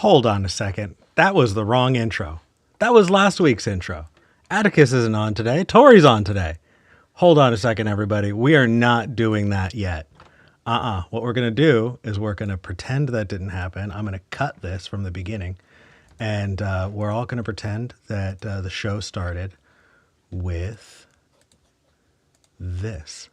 Hold on a second. That was the wrong intro. That was last week's intro. Atticus isn't on today. Tori's on today. Hold on a second, everybody. We are not doing that yet. What we're going to do is we're going to pretend that didn't happen. I'm going to cut this from the beginning. And we're all going to pretend that the show started with this.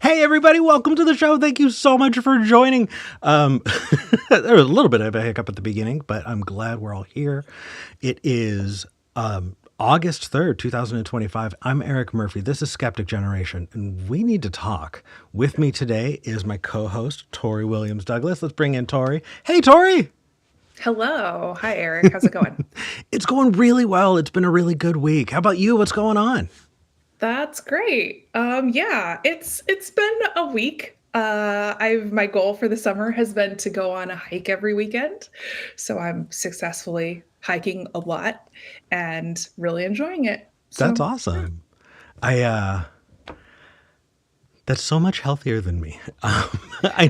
Hey, everybody, welcome to the show. Thank you so much for joining. There was a little bit of a hiccup at the beginning, but I'm glad we're all here. It is August 3rd, 2025. I'm Eric Murphy. This is Skeptic Generation, and we need to talk. With me today is my co-host, Tori Williams Douglas. Let's bring in Tori. Hey, Tori. Hello. Hi, Eric. How's it going? It's going really well. It's been a really good week. How about you? What's going on? That's great. Yeah, it's been a week. My goal for the summer has been to go on a hike every weekend. So I'm successfully hiking a lot and really enjoying it. That's So awesome. That's so much healthier than me. I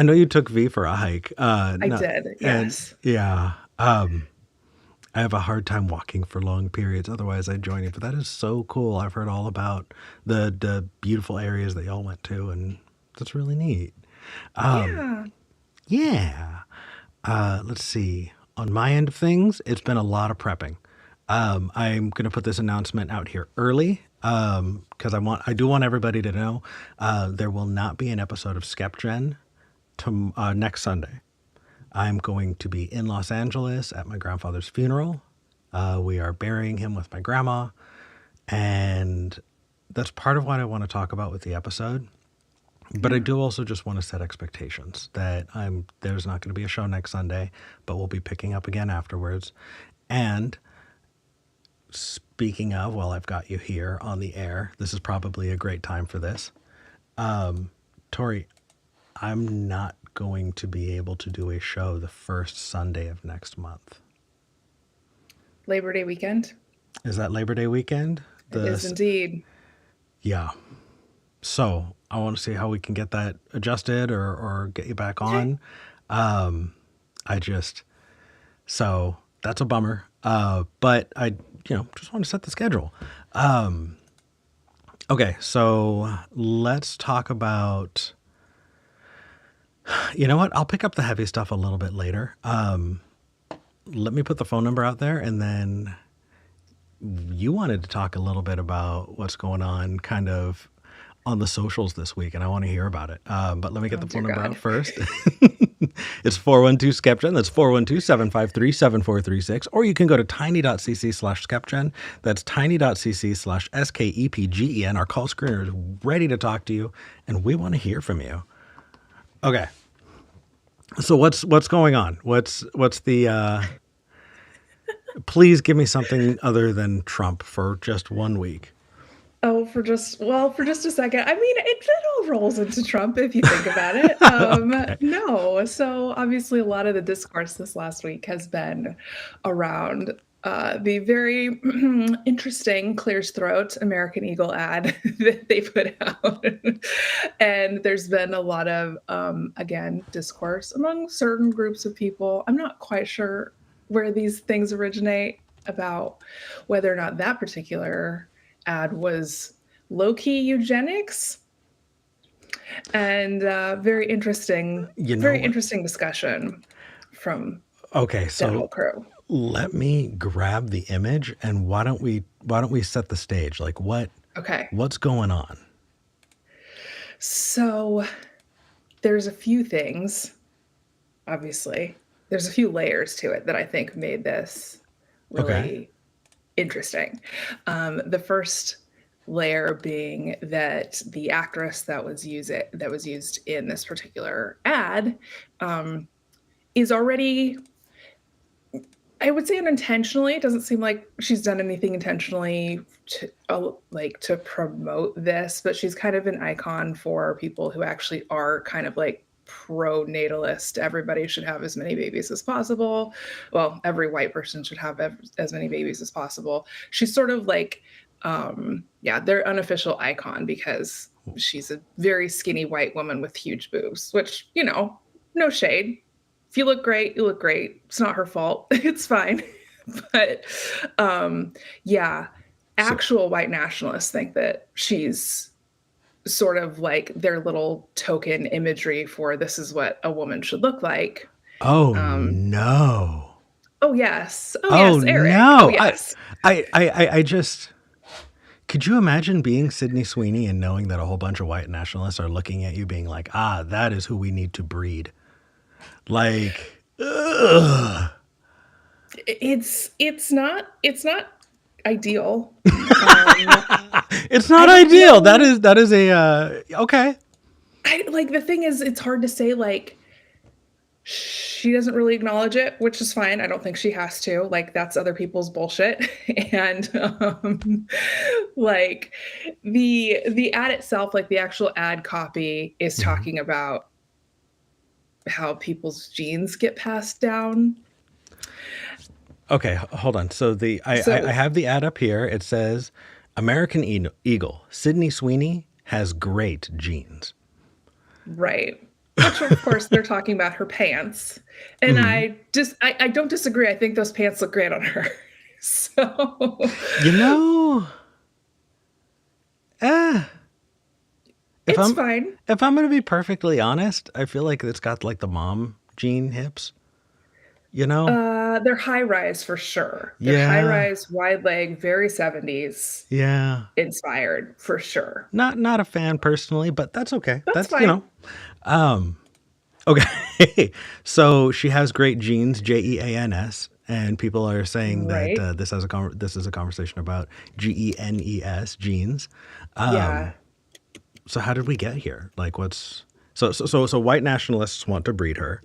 know you took V for a hike. I No, did, and yes. yeah, I have a hard time walking for long periods. Otherwise, I'd join you. But that is so cool. I've heard all about the beautiful areas that y'all went to, and that's really neat. Um, Yeah. yeah. Let's see. On my end of things, it's been a lot of prepping. I'm going to put this announcement out here early because I do want everybody to know there will not be an episode of SKEPGEN next Sunday. I'm going to be in Los Angeles at my grandfather's funeral. We are burying him with my grandma, and that's part of what I want to talk about with the episode. But I Yeah. do also just want to set expectations that there's not going to be a show next Sunday, but we'll be picking up again afterwards. And speaking of, well, I've got you here on the air. This is probably a great time for this. Tori, I'm not going to be able to do a show the first Sunday of next month. Labor Day weekend. Is that Labor Day weekend? It is indeed. Yeah. So I want to see how we can get that adjusted or get you back Okay. on. I just so that's a bummer. But I just want to set the schedule. Okay, so let's talk about. You know what? I'll pick up the heavy stuff a little bit later. Let me put the phone number out there, and then you wanted to talk a little bit about what's going on kind of on the socials this week, and I want to hear about it. But let me get Oh, the dear phone number out God. first. It's 412-SKEPGEN. That's 412-753-7436. Or you can go to tiny.cc/SKEPGEN. That's tiny.cc/SKEPGEN. Our call screener is ready to talk to you, and we want to hear from you. Okay. So what's going on? What's the please give me something other than Trump for just 1 week. Oh, for just a second. I mean, it all rolls into Trump if you think about it. Okay. No. So obviously, a lot of the discourse this last week has been around the very interesting Clear's Throat American Eagle ad that they put out. And there's been a lot of, again, discourse among certain groups of people. I'm not quite sure where these things originate about whether or not that particular ad was low-key eugenics, and You know very what? interesting discussion from Okay, that whole so crew. let me grab the image and why don't we set the stage? Like Okay, what's going on? so there's a few things, obviously. There's a few layers to it that I think made this Okay. really interesting. The first layer being that the actress that was used in this particular ad is already I would say unintentionally. It doesn't seem like she's done anything intentionally to like to promote this, but she's kind of an icon for people who actually are kind of like pro-natalist. Everybody should have as many babies as possible. Well, every white person should have as many babies as possible. She's sort of like yeah, their unofficial icon because she's a very skinny white woman with huge boobs, which, you know, no shade. If you look great, you look great. It's not her fault. It's fine. But yeah, So, actual white nationalists think that she's sort of like their little token imagery for this is what a woman should look like. oh Um, no. oh yes, oh Oh yes, Eric. Oh no. yes, I just, could you imagine being Sydney Sweeney and knowing that a whole bunch of white nationalists are looking at you being like, ah, that is who we need to breed? Like, ugh. it's not ideal. Um, It's I not don't ideal. know. That is a okay. I like the thing is, it's hard to say like she doesn't really acknowledge it, which is fine. I don't think she has to. Like that's other people's bullshit. And like the ad itself, like the actual ad copy is Mhm. talking about how people's genes get passed down. Okay, hold on. So I So have the ad up here. It says American Eagle, Sydney Sweeney has great genes. right. Which of course they're talking about her pants. And Hmm. I don't disagree. I think those pants look great on her. So You know, eh, if it's I'm fine. if I'm gonna be perfectly honest, I feel like it's got like the mom gene hips. You know? They're high rise for sure. They're high Yeah, rise, wide leg, very 70s yeah. inspired for sure. Not a fan personally, but that's okay. That's That's, you fine. know. Um, okay. So she has great genes, Jeans, and people are saying that Right? this is a conversation about Genes, genes. Yeah. So how did we get here? Like, what's so white nationalists want to breed her.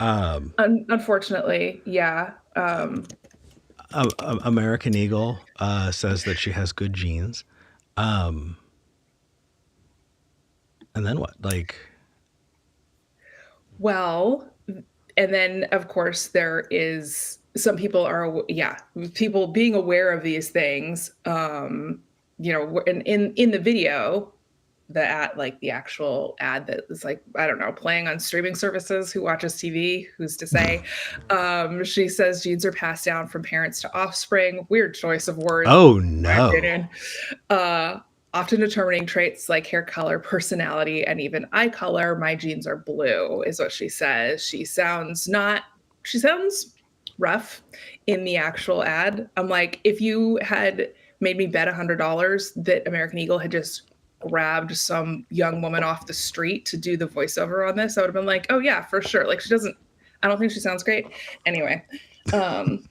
Unfortunately, yeah. American Eagle says that she has good genes, and then what? Like, Well, and then of course there is some people are yeah, people being aware of these things. You know, in the video, the ad like the actual ad that is like I don't know playing on streaming services. Who watches TV? Who's to say? She says genes are passed down from parents to offspring. Weird choice of words, oh in my no. opinion. uh, Often determining traits like hair color, personality, and even eye color. My genes are blue, is what she says. She sounds rough in the actual ad. I'm like, if you had made me bet $100 that American Eagle had just grabbed some young woman off the street to do the voiceover on this, I would have been like, oh yeah, for sure. Like she doesn't, I don't think she sounds great. Anyway,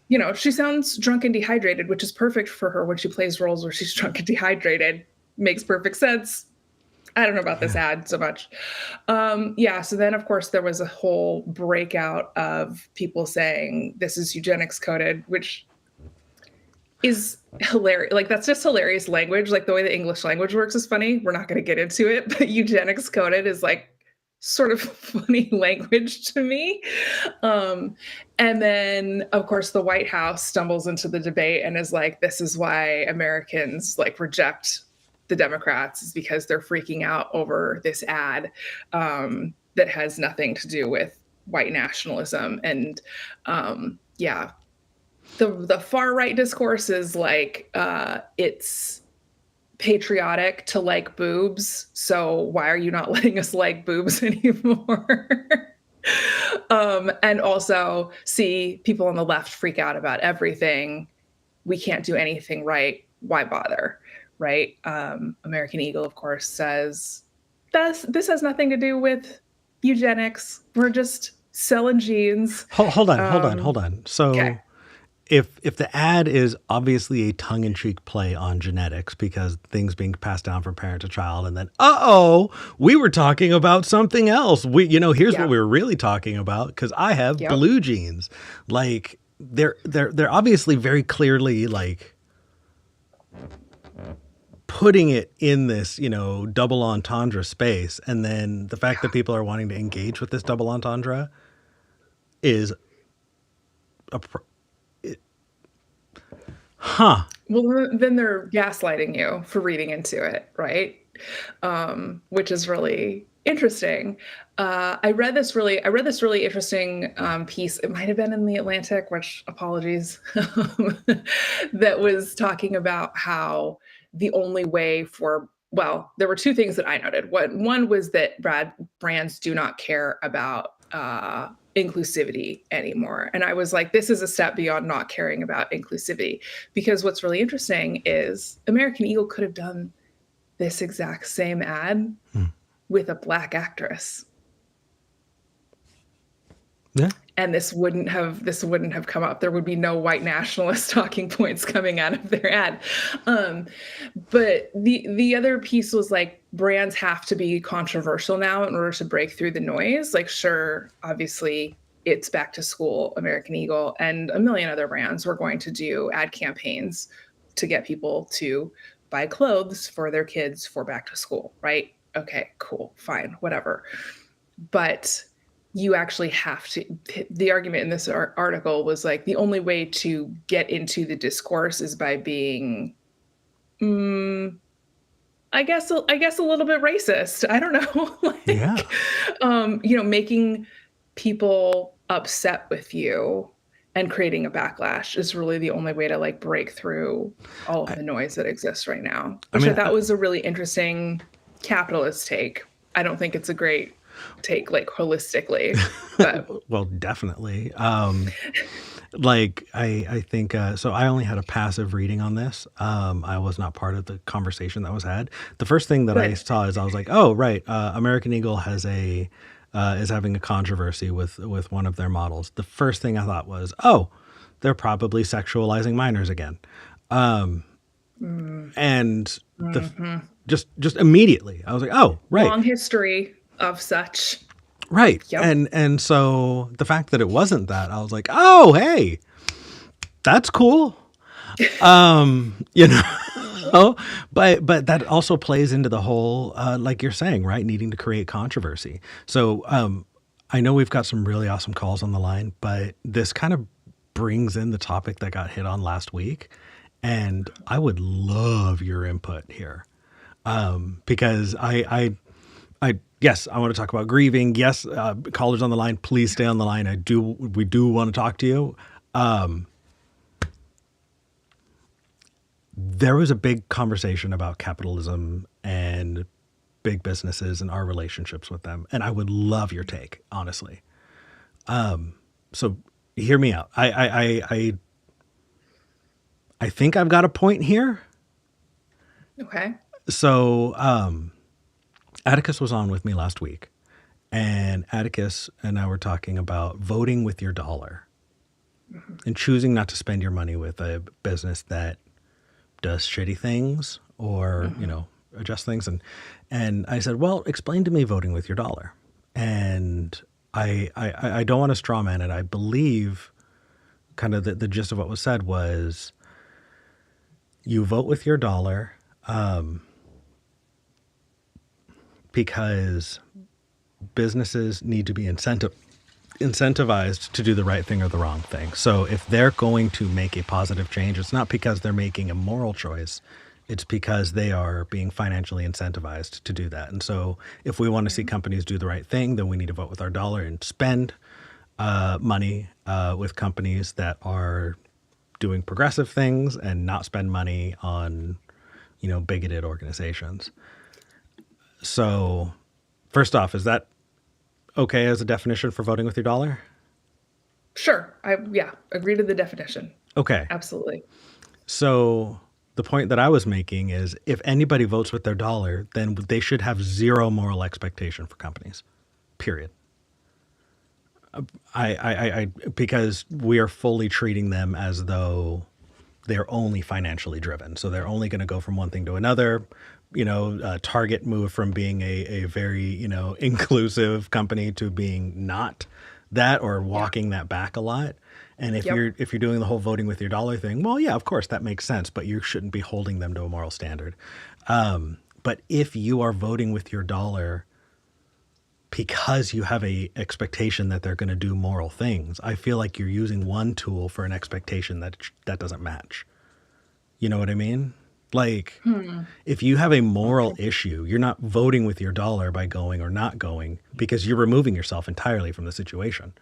you know, she sounds drunk and dehydrated, which is perfect for her when she plays roles where she's drunk and dehydrated. Makes perfect sense. I don't know about this Yeah. ad so much. Yeah, so then of course there was a whole breakout of people saying this is eugenics coded, which is hilarious. Like that's just hilarious language. Like the way the English language works is funny. We're not going to get into it, but eugenics coded is like sort of funny language to me. Um, and then of course the White House stumbles into the debate and is like, this is why Americans like reject the Democrats is because they're freaking out over this ad that has nothing to do with white nationalism. And yeah, the far right discourse is like it's patriotic to like boobs, so why are you not letting us like boobs anymore? And also see people on the left freak out about everything. We can't do anything right, why bother, right? American Eagle of course says this has nothing to do with eugenics, we're just selling genes. Hold on. Okay. So if the ad is obviously a tongue-in-cheek play on genetics because things being passed down from parent to child, and then we were talking about something else. Here's what Yeah. we were really talking about because I have Yep. blue genes. Like, they're obviously very clearly like putting it in this, double entendre space. And then the fact that people are wanting to engage with this double entendre is a, huh. Well, then they're gaslighting you for reading into it, right? Which is really interesting. I read this really interesting piece. It might have been in the Atlantic, which apologies, that was talking about how the only way for well, there were two things that I noted. One was that brands do not care about inclusivity anymore. And I was like, this is a step beyond not caring about inclusivity. Because what's really interesting is American Eagle could have done this exact same ad with a Black actress. Yeah. And this wouldn't have come up. There would be no white nationalist talking points coming out of their ad. But the other piece was like brands have to be controversial now in order to break through the noise. Like, sure, obviously it's back to school, American Eagle and a million other brands were going to do ad campaigns to get people to buy clothes for their kids for back to school, right? Okay, cool, fine, whatever. But you actually have to, the argument in this article was like the only way to get into the discourse is by being I guess a little bit racist. I don't know. Like, Yeah. Making people upset with you and creating a backlash is really the only way to like break through all of the noise that exists right now. Which I thought was a really interesting capitalist take. I don't think it's a great take like holistically, but well, definitely. Like I think so I only had a passive reading on this. I was not part of the conversation that was had. The first thing that I saw is I was like, oh right, American Eagle has is having a controversy with one of their models. The first thing I thought was, oh, they're probably sexualizing minors again. And just immediately I was like, oh right, long history of such. Right. Yep. And so the fact that it wasn't that, I was like, oh, hey, that's cool. But that also plays into the whole, like you're saying, right, needing to create controversy. So I know we've got some really awesome calls on the line, but this kind of brings in the topic that got hit on last week. And I would love your input here. Because yes, I want to talk about grieving. Yes, callers on the line, please stay on the line. We do want to talk to you. There was a big conversation about capitalism and big businesses and our relationships with them. And I would love your take, honestly. So hear me out. I think I've got a point here. Okay. So, Atticus was on with me last week, and Atticus and I were talking about voting with your dollar and choosing not to spend your money with a business that does shitty things or, adjust things. And I said, well, explain to me voting with your dollar. And I don't want to straw man it. I believe kind of the gist of what was said was you vote with your dollar, because businesses need to be incentivized to do the right thing or the wrong thing. So if they're going to make a positive change, it's not because they're making a moral choice. It's because they are being financially incentivized to do that. And so if we want to see companies do the right thing, then we need to vote with our dollar and spend money with companies that are doing progressive things and not spend money on, bigoted organizations. So first off, is that okay as a definition for voting with your dollar? Sure. Agree to the definition. Okay. Absolutely. So the point that I was making is if anybody votes with their dollar, then they should have zero moral expectation for companies, period. Because we are fully treating them as though they're only financially driven. So they're only going to go from one thing to another. Target moved from being a very, inclusive company to being not That or Yeah. walking that back a lot. And Yep. if you're doing the whole voting with your dollar thing, well, yeah, of course that makes sense, but you shouldn't be holding them to a moral standard. But if you are voting with your dollar because you have a expectation that they're going to do moral things, I feel like you're using one tool for an expectation that doesn't match. You know what I mean? Like, Hmm. if you have a moral Okay. issue, you're not voting with your dollar by going or not going because you're removing yourself entirely from the situation.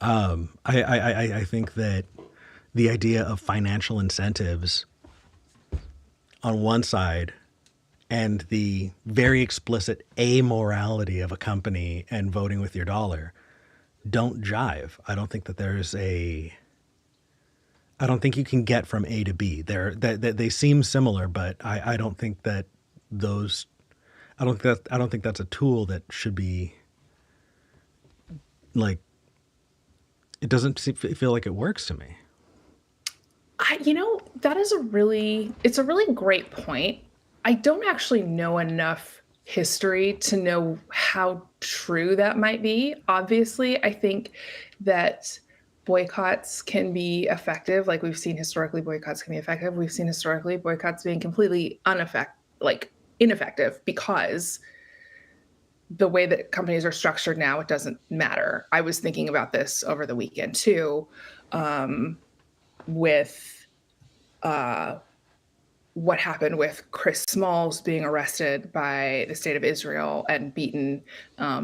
I think that the idea of financial incentives on one side and the very explicit amorality of a company and voting with your dollar don't jive. I don't think that there's a I don't think you can get from A to B. They seem similar, but I don't think that those I don't think that's a tool that should be like it doesn't feel like it works to me. That is it's a really great point. I don't actually know enough history to know how true that might be. Obviously, I think that boycotts can be effective. Like we've seen historically, boycotts can be effective. We've seen historically boycotts being completely ineffective because the way that companies are structured now, it doesn't matter. I was thinking about this over the weekend too, with uh, what happened with Chris Smalls being arrested by the state of Israel and beaten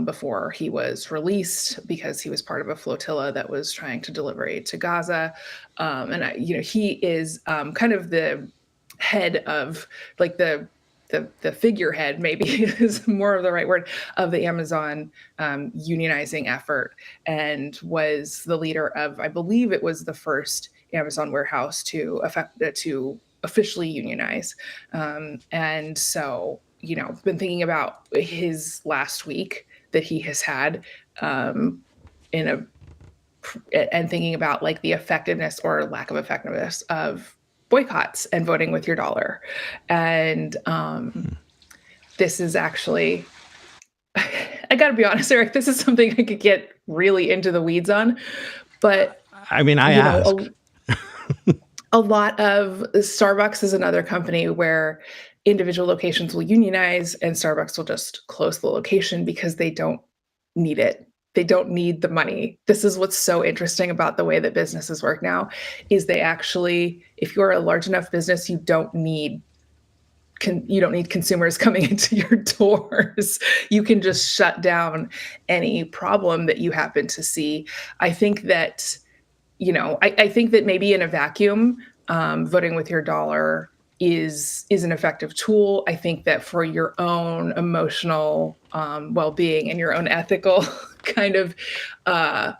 before he was released because he was part of a flotilla that was trying to deliver aid to Gaza. He is kind of the head of like the figurehead, maybe is more of the right word, of the Amazon unionizing effort, and was the leader of, I believe it was the first Amazon warehouse to officially unionize. And so, been thinking about his last week that he has had in a and thinking about like the effectiveness or lack of effectiveness of boycotts and voting with your dollar. And this is actually, I got to be honest, Eric, this is something I could get really into the weeds on. But, I mean, I you know, asked. a lot of Starbucks is another company where individual locations will unionize and Starbucks will just close the location because they don't need it. They don't need the money. This is what's so interesting about the way that businesses work now is they actually, if you're a large enough business, you don't need consumers coming into your doors. You can just shut down any problem that you happen to see. I think that I think that maybe in a vacuum, voting with your dollar is an effective tool. I think that for your own emotional well-being and your own ethical kind of uh,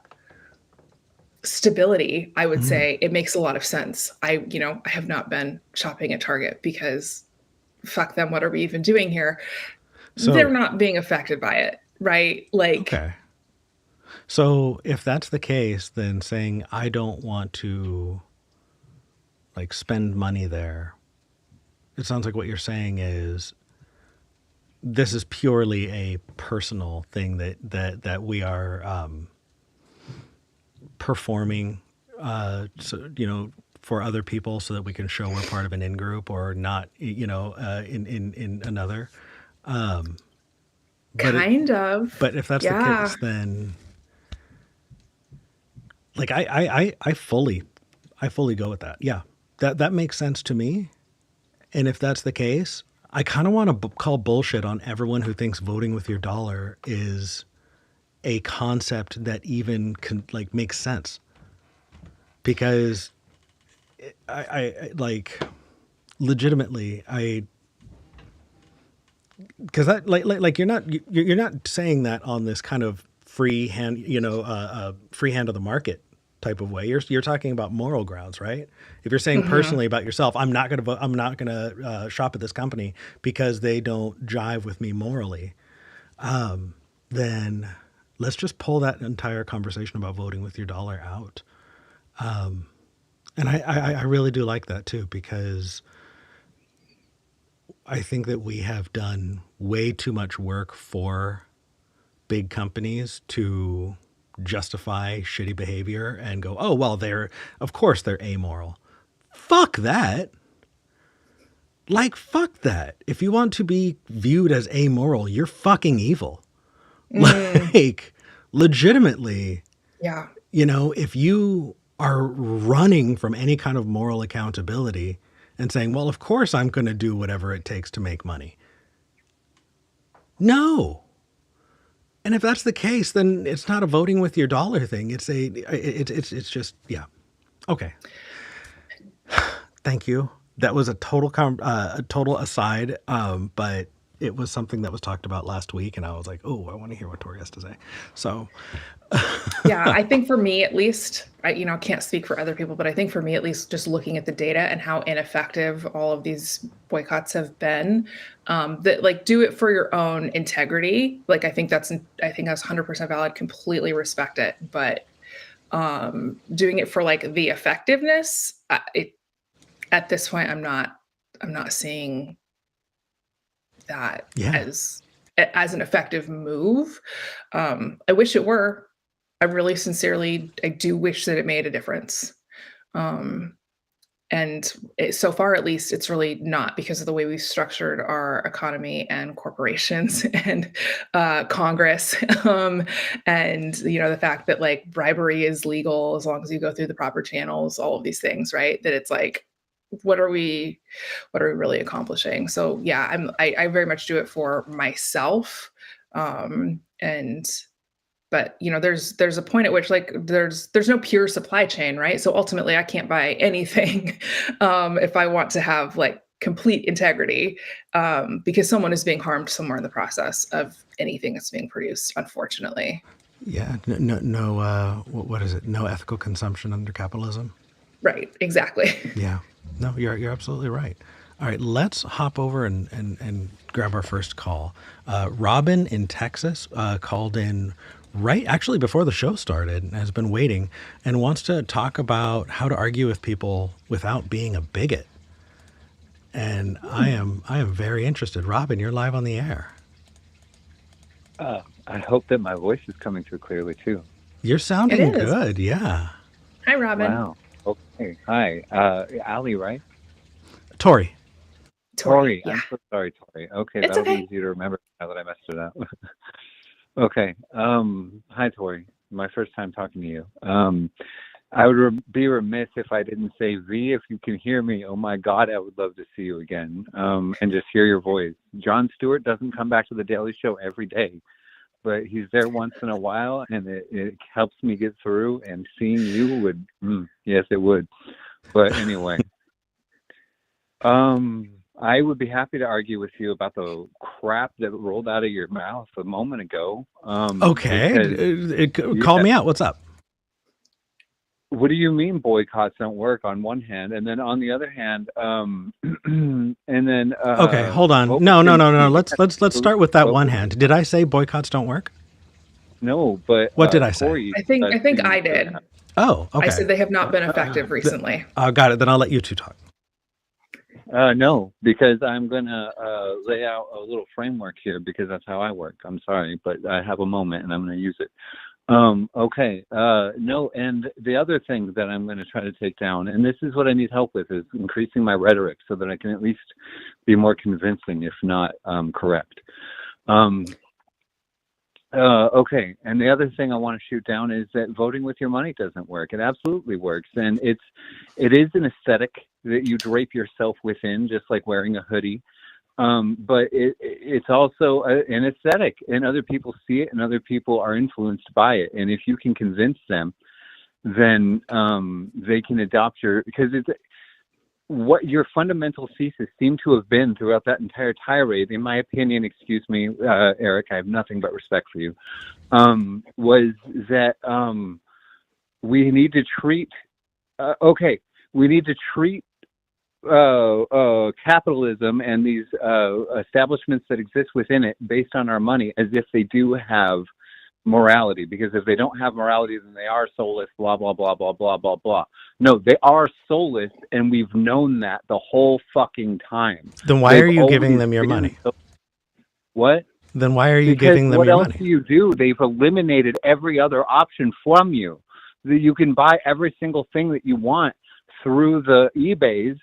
stability, I would Mhm. say it makes a lot of sense. I have not been shopping at Target because fuck them. What are we even doing here? They're So, not being affected by it, right? Like, okay. So, if that's the case, then saying I don't want to like spend money there, it sounds like what you're saying is this is purely a personal thing that we are performing, for other people so that we can show we're part of an in group or not, in another. But it, kind of, but if that's the yeah. case, then like I fully go with that. Yeah, that makes sense to me. And if that's the case, I kind of want to call bullshit on everyone who thinks voting with your dollar is a concept that even like makes sense because I like legitimately I because that you're not saying that on this kind of free hand free hand of the market type of way. You're talking about moral grounds, right? If you're saying Mhm. personally about yourself, I'm not going to vote, I'm not going to shop at this company because they don't jive with me morally, then let's just pull that entire conversation about voting with your dollar out. And I really do like that too because I think that we have done way too much work for big companies to justify shitty behavior and go, oh, well, of course they're amoral. Fuck that. Like, fuck that. If you want to be viewed as amoral, you're fucking evil. Like, legitimately, Yeah. if you are running from any kind of moral accountability and saying, well, of course I'm going to do whatever it takes to make money. No. And if that's the case, then it's not a voting with your dollar thing. It's just, yeah. Okay. Thank you. That was a total aside, but it was something that was talked about last week, and I was like, oh, I want to hear what Tori has to say. So, Yeah, I think for me at least, I can't speak for other people, but I think for me at least, just looking at the data and how ineffective all of these boycotts have been, that like do it for your own integrity. Like I think that's 100% valid. Completely respect it, but doing it for like the effectiveness, at this point, I'm not seeing that yeah. as an effective move. I wish it were. I really sincerely, I do wish that it made a difference. And so far, at least, it's really not because of the way we've structured our economy and corporations and Congress, and the fact that like bribery is legal as long as you go through the proper channels. All of these things, right? That it's like, what are we really accomplishing? So yeah, I very much do it for myself, but there's a point at which like there's no pure supply chain, right? So ultimately I can't buy anything if I want to have like complete integrity, because someone is being harmed somewhere in the process of anything that's being produced, unfortunately. Yeah. No, what is it? No ethical consumption under capitalism. Right, exactly. Yeah. No, you're absolutely right. All right, let's hop over and grab our first call. Robin in Texas called in right actually before the show started and has been waiting and wants to talk about how to argue with people without being a bigot. And I am very interested. Robin, you're live on the air. I hope that my voice is coming through clearly too. You're sounding good. Yeah. Hi, Robin. Wow. Okay. Hi. Allie, right? Tori. Tori. Yeah. I'm so sorry, Tori. Okay, It's that'll okay. be easy to remember now that I messed it up. Okay. Hi, Tori. My first time talking to you. I would be remiss if I didn't say, V, if you can hear me, oh my God, I would love to see you again, and just hear your voice. Jon Stewart doesn't come back to The Daily Show every day, but he's there once in a while, and it helps me get through, and seeing you would, yes, it would. But anyway, I would be happy to argue with you about the crap that rolled out of your mouth a moment ago. Okay. Call me out. What's up? What do you mean boycotts don't work on one hand, and then on the other hand, and then okay, hold on. No. Let's start with that one hand. Did I say boycotts don't work? No, but what did I say? Corey, I think I did. Oh, okay. I said they have not been effective recently. Got it. Then I'll let you two talk. No, because I'm going to lay out a little framework here because that's how I work. I'm sorry, but I have a moment and I'm going to use it. Okay. No, and the other thing that I'm going to try to take down, and this is what I need help with, is increasing my rhetoric so that I can at least be more convincing, if not correct. Okay, and the other thing I want to shoot down is that voting with your money doesn't work. It absolutely works, and it is an aesthetic that you drape yourself within, just like wearing a hoodie. But it's also an aesthetic, and other people see it, and other people are influenced by it. And if you can convince them, then they can adopt because it's what your fundamental thesis seemed to have been throughout that entire tirade, in my opinion, excuse me, Eric, I have nothing but respect for you, was that we need to treat capitalism and these establishments that exist within it based on our money as if they do have morality, because if they don't have morality, then they are soulless, blah, blah, blah, blah, blah, blah, blah. No, they are soulless, and we've known that the whole fucking time. Then why are you giving them your money? What? Then why are you Because giving them what your else money? do you do? They've eliminated every other option from you. You can buy every single thing that you want through the eBays,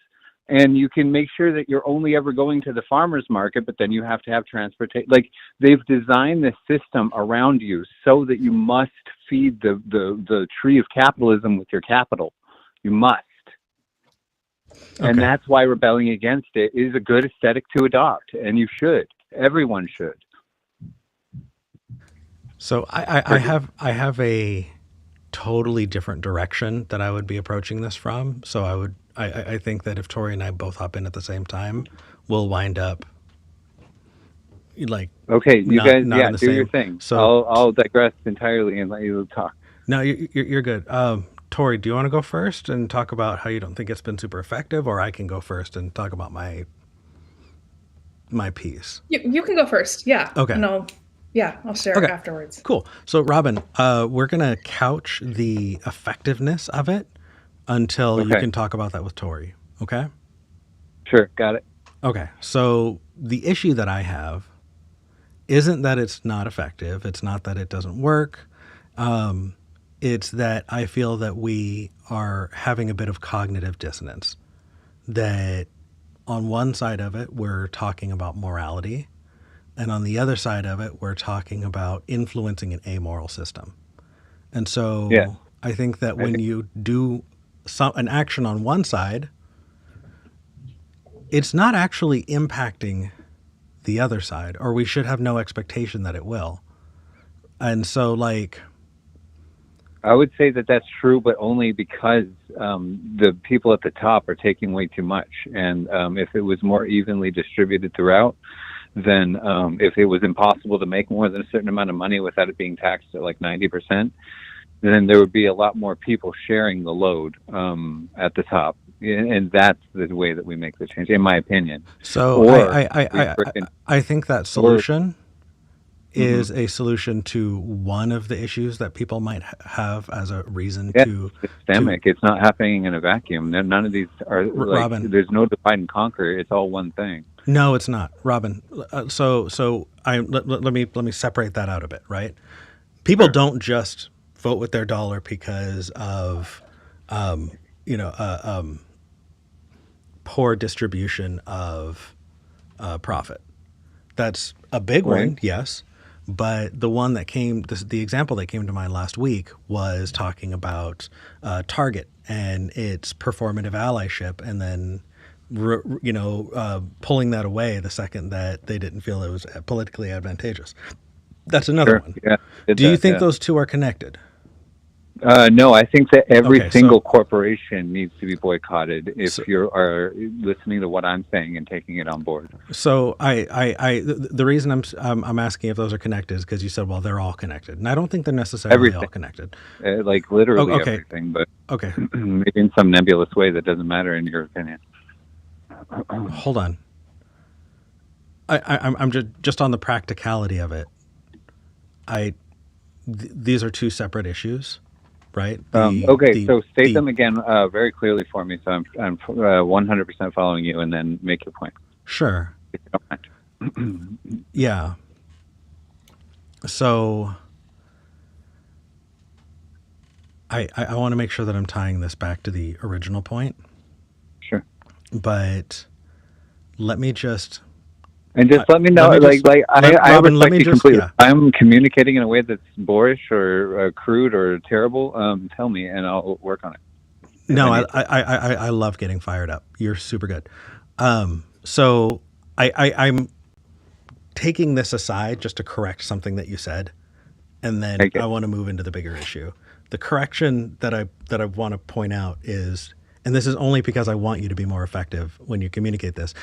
and you can make sure that you're only ever going to the farmer's market, but then you have to have transportation. Like, they've designed this system around you so that you must feed the tree of capitalism with your capital. You must. And Okay. that's why rebelling against it is a good aesthetic to adopt, and you should. Everyone should. So I have a totally different direction that I would be approaching this from. So I think that if Tori and I both hop in at the same time, we'll wind up like Okay, you not guys, not yeah, in the do your same. thing. So I'll digress entirely and let you talk. no, you're good. Tori, do you want to go first and talk about how you don't think it's been super effective, or I can go first and talk about my piece? You can go first. Yeah. Okay. And I'll share Okay. afterwards. Cool. So, Robin, we're going to couch the effectiveness of it until you Okay. can talk about that with Tori. Okay? Sure, got it. Okay. So, the issue that I have isn't that it's not effective. It's not that it doesn't work. It's that I feel that we are having a bit of cognitive dissonance. That on one side of it, we're talking about morality. And on the other side of it, we're talking about influencing an amoral system. And so Yeah. I think that when you do an action on one side, it's not actually impacting the other side, or we should have no expectation that it will. And so, like, I would say that that's true, but only because the people at the top are taking way too much. And if it was more evenly distributed throughout, then if it was impossible to make more than a certain amount of money without it being taxed at like 90%, then there would be a lot more people sharing the load at the top. And that's the way that we make the change, in my opinion. so Or I think that solution is a solution to one of the issues that people might have as a reason to systemic. It's not happening in a vacuum. None of these are like, Robin. There's no divide and conquer. It's all one thing. No, it's not, Robin. So let me separate that out a bit, right? People don't just vote with their dollar because of, poor distribution of profit. That's a big one, yes. But the one that the example that came to mind last week was talking about Target and its performative allyship, and then pulling that away the second that they didn't feel it was politically advantageous. That's another one. Yeah. Do you think those two are connected? No, I think that every Okay, single corporation needs to be boycotted if you are listening to what I'm saying and taking it on board. So the reason I'm asking if those are connected is because you said, well, they're all connected, and I don't think they're necessarily all connected. Like literally Okay. everything, but Okay, maybe in some nebulous way that doesn't matter in your opinion. hold on. I'm just on the practicality of it. These are two separate issues, right? So state them again very clearly for me, so I'm 100% following you, and then make your point. Sure. Yeah. So I want to make sure that I'm tying this back to the original point. Sure. But let me just... And just let me know, Robin, let me just, completely. yeah. I'm communicating in a way that's boorish or crude or terrible. Tell me, and I'll work on it. No, I love getting fired up. You're super good. So I'm taking this aside just to correct something that you said, and then I want to move into the bigger issue. The correction that I want to point out is, and this is only because I want you to be more effective when you communicate this,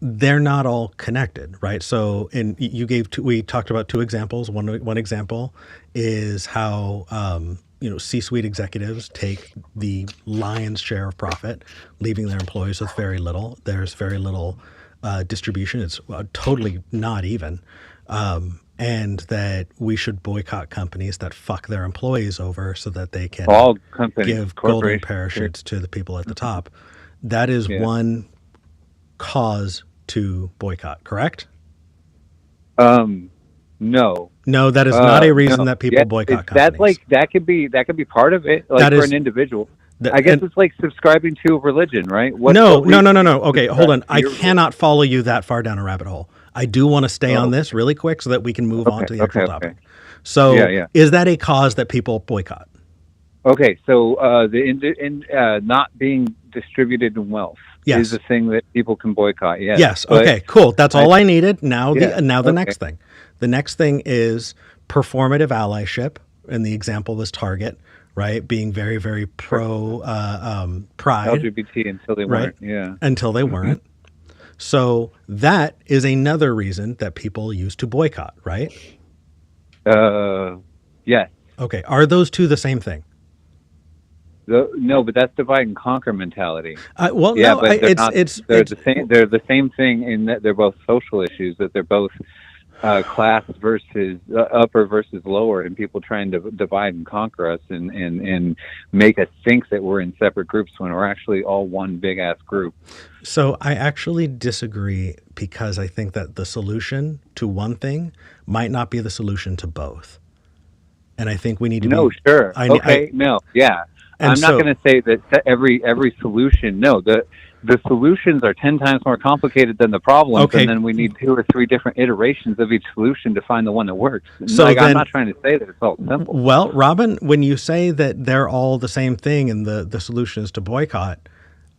they're not all connected, right? So, we talked about two examples. One example is how C-suite executives take the lion's share of profit, leaving their employees with very little. There's very little distribution. It's totally not even. And that we should boycott companies that fuck their employees over so that they can give golden parachutes to the people at the top. That is one cause to boycott, correct? No. No, that is not a reason No. that people Yeah, boycott that's companies. that could be part of it, like That for an is individual. that, I guess and it's like subscribing to a religion, right? no, What no, no, reason no, do no. you Okay, hold subscribe on. to I your religion? cannot follow you that far down a rabbit hole. I do want to stay on Oh, this really quick so that we can move on okay, to the okay, actual okay. topic. Yeah, So, yeah. is that a cause that people boycott? Okay, so not being distributed in wealth is Yes. a thing that people can boycott. Yes, Yes. but Okay. Cool. That's I all I needed. Now yeah, the okay, next thing. The next thing is performative allyship, and the example was Target, right? Being very very sure. pro pride, LGBT until they right? weren't. Yeah. Until they weren't. So that is another reason that people used to boycott, right? Yes. Okay. Are those two the same thing? No, but that's divide and conquer mentality. Well, Yeah, no. but they're not. They're It's the same. They're the same thing in that they're both social issues. That they're both class versus upper versus lower, and people trying to divide and conquer us and make us think that we're in separate groups when we're actually all one big ass group. So I actually disagree because I think that the solution to one thing might not be the solution to both. And I think we need to No, be sure, I okay, no, yeah. and I'm not so going to say that every solution. No, the solutions are 10 times more complicated than the problems, and okay, then we need 2 or 3 different iterations of each solution to find the one that works. so Like, I'm then not trying to say that it's all simple. well, Robin, when you say that they're all the same thing and the solution is to boycott,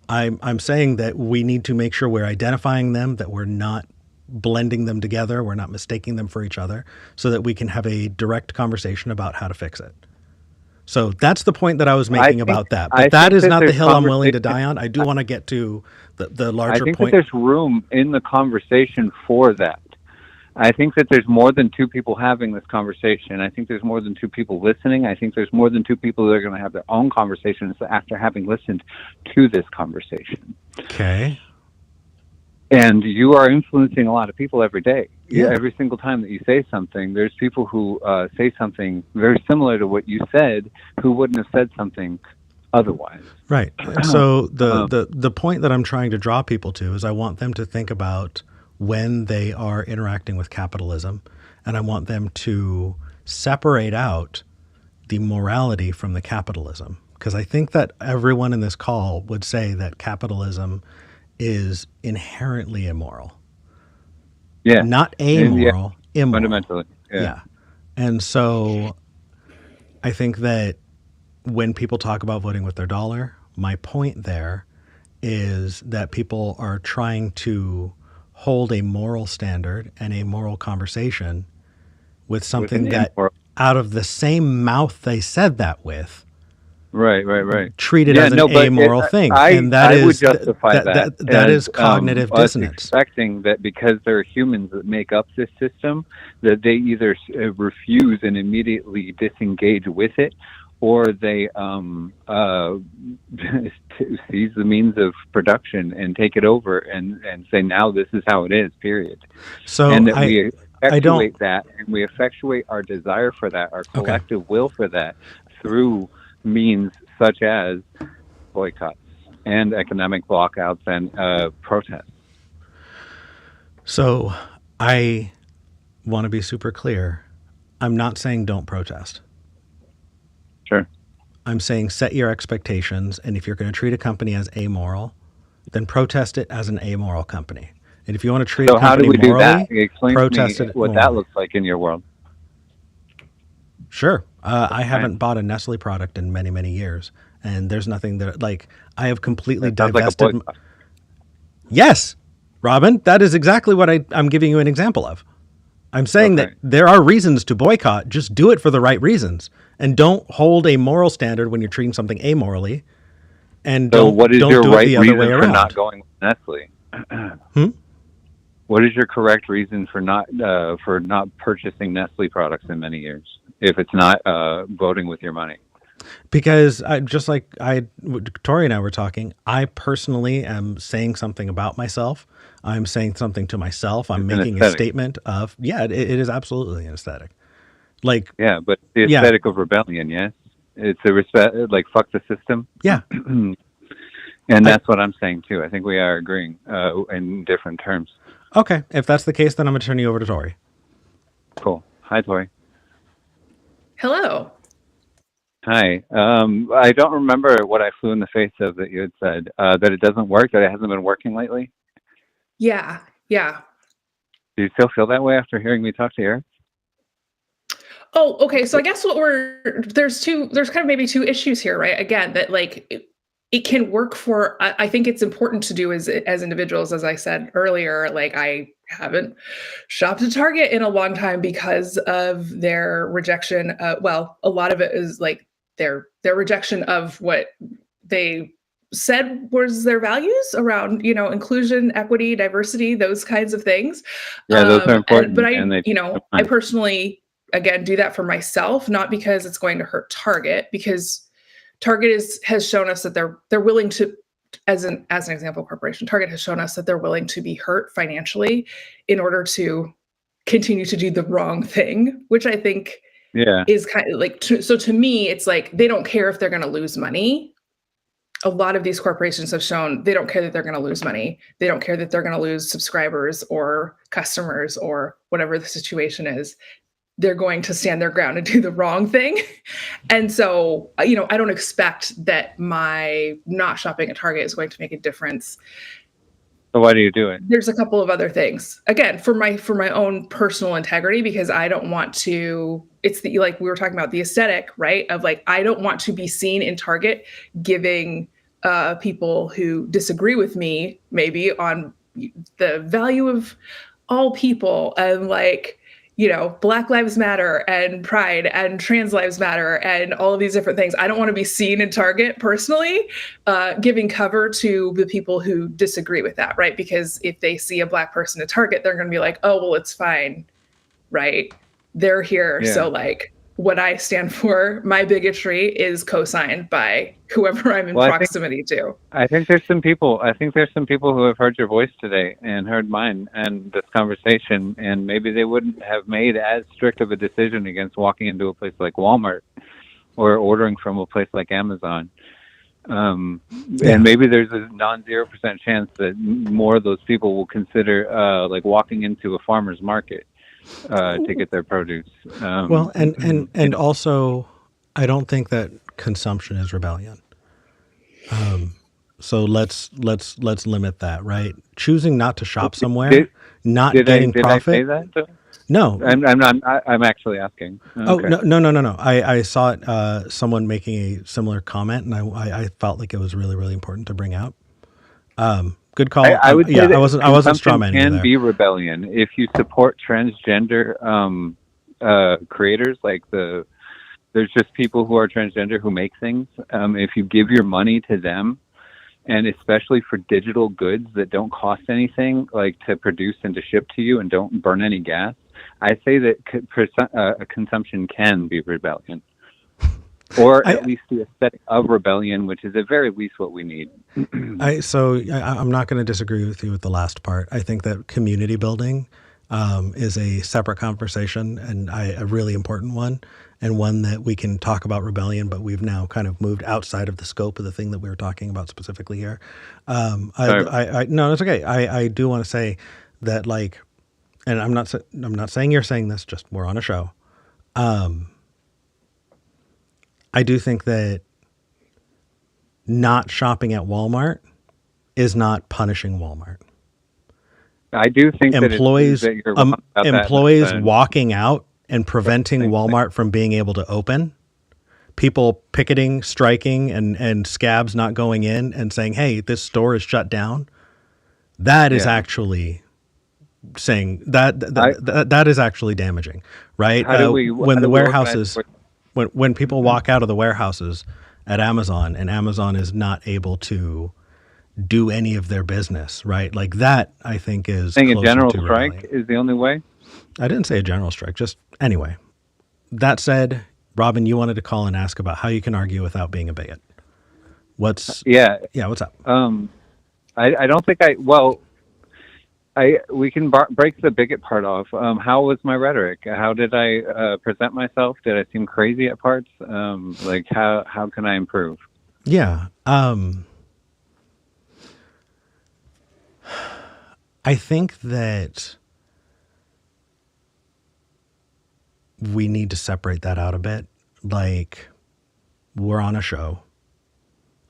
I'm saying that we need to make sure we're identifying them, that we're not blending them together, we're not mistaking them for each other, so that we can have a direct conversation about how to fix it. So that's the point that I was I making think about that. I But that think is that not the there's hill I'm willing to conversation. die on. I do want to get to the I larger think that point. there's room in the conversation for that. I think that there's more than 2 people having this conversation. I think there's more than 2 people listening. I think there's more than 2 people that are going to have their own conversations after having listened to this conversation. Okay. And you are influencing a lot of people every day. Yeah. Every single time that you say something, there's people who say something very similar to what you said who wouldn't have said something otherwise. Right. And so Um, the point that I'm trying to draw people to is I want them to think about when they are interacting with capitalism, and I want them to separate out the morality from the capitalism. Because I think that everyone in this call would say that capitalism is inherently immoral. yeah. Not And yeah, amoral, immoral. fundamentally. Yeah. Yeah. And so I think that when people talk about voting with their dollar, my point there is that people are trying to hold a moral standard and a moral conversation with With something an that immoral. out of the same mouth they said that with, Right. treat it Yeah, as an no, but amoral thing. I And that I would is justify that that as is cognitive us dissonance. expecting that because there are humans that make up this system, that they either refuse and immediately disengage with it, or they seize the means of production and take it over and say, now this is how it is, period. So And that we I don't effectuate that, and we effectuate our desire for that, our okay. collective will for that, through means such as boycotts and economic blockouts and protests. So I want to be super clear. I'm not saying don't protest. Sure. I'm saying set your expectations, and if you're going to treat a company as amoral, then protest it as an amoral company. And if you want to treat So a how do company we do morally, that? Explain to protest me it what morally. that looks like in your world. Sure. I Right. haven't bought a Nestle product in many, many years, and there's nothing that like I have completely That sounds like a divested. boycott. Yes, Robin, that is exactly what I'm giving you an example of. I'm saying that Okay. there are reasons to boycott. Just do it for the right reasons, and don't hold a moral standard when you're treating something amorally, and So what is don't your do it right the other reason way for around. not going with Nestle? Hmm? What is your correct reason for not purchasing Nestle products in many years if it's not voting with your money? Because just like Tori and I were talking, I personally am saying something about myself. I'm saying something to myself. I'm It's an making a aesthetic. statement of, yeah, it is absolutely an aesthetic. Like, Yeah, but the yeah, aesthetic of rebellion, yes? It's a respect, like fuck the system. yeah. And I, that's what I'm saying too. I think we are agreeing in different terms. okay. If that's the case, then I'm going to turn you over to Tori. Cool. Hi, Tori. Hello. Hi. I don't remember what I flew in the face of that you had said, that it doesn't work, that it hasn't been working lately. Yeah. Do you still feel that way after hearing me talk to Eric? Oh, okay. So I guess there's kind of maybe two issues here, right? Again, that like it can work for, I think it's important to do as individuals, as I said earlier, like I haven't shopped at Target in a long time because of their rejection. Well, a lot of it is like their rejection of what they said was their values around, inclusion, equity, diversity, those kinds of things. Yeah, those are But important, and I, they I personally, again, do that for myself, not because it's going to hurt Target, because Target has shown us that they're willing to, as an example corporation, Target has shown us that they're willing to be hurt financially in order to continue to do the wrong thing, which I think is kind of like, so to me, it's like they don't care if they're going to lose money. A lot of these corporations have shown they don't care that they're going to lose money. They don't care that they're going to lose subscribers or customers or whatever the situation is. They're going to stand their ground and do the wrong thing. And so, I don't expect that my not shopping at Target is going to make a difference. So why do you do it? There's a couple of other things. Again, for my own personal integrity, because I don't want to, it's the, like we were talking about, the aesthetic, right? Of like, I don't want to be seen in Target giving people who disagree with me maybe on the value of all people and like, Black Lives Matter and Pride and Trans Lives Matter and all of these different things. I don't want to be seen in Target personally, giving cover to the people who disagree with that, right? Because if they see a Black person at Target, they're going to be like, oh, well, it's fine, right? They're here. Yeah. So like what I stand for, my bigotry is co-signed by whoever I'm in proximity to. I think there's some people who have heard your voice today and heard mine and this conversation, and maybe they wouldn't have made as strict of a decision against walking into a place like Walmart or ordering from a place like Amazon. And maybe there's a non-0% chance that more of those people will consider like walking into a farmer's market to get their produce. Well, and also, I don't think that consumption is rebellion. So let's limit that, right? Choosing not to shop somewhere, not getting profit. Did I say that? No, I'm actually asking. Okay. Oh no! I saw it. Someone making a similar comment, and I felt like it was really, really important to bring out. Good call. I would say I wasn't strawmanning you there. Can be rebellion if you support transgender creators. Like there's just people who are transgender who make things. If you give your money to them, and especially for digital goods that don't cost anything, like to produce and to ship to you and don't burn any gas, I say that consumption can be rebellion. Or at least the aesthetic of rebellion, which is at very least what we need. I'm not going to disagree with you with the last part. I think that community building is a separate conversation and a really important one, and one that we can talk about rebellion, but we've now kind of moved outside of the scope of the thing that we were talking about specifically here. No, it's okay. I do want to say that, like, and I'm not saying you're saying this, just we're on a show. I do think that not shopping at Walmart is not punishing Walmart. I do think employees that walking out and preventing Walmart from being able to open, people picketing, striking, and scabs not going in and saying, "Hey, this store is shut down." That is actually saying that is actually damaging, right? When the warehouses, when people walk out of the warehouses at Amazon and Amazon is not able to do any of their business, right? Like that, I think is saying a general to strike rebellion. Is the only way. I didn't say a general strike. Just anyway. That said, Robin, you wanted to call and ask about how you can argue without being a bigot. What's up? I don't think we can break the bigot part off. How was my rhetoric? How did I present myself? Did I seem crazy at parts? Like how can I improve? Yeah. I think that we need to separate that out a bit. Like, we're on a show.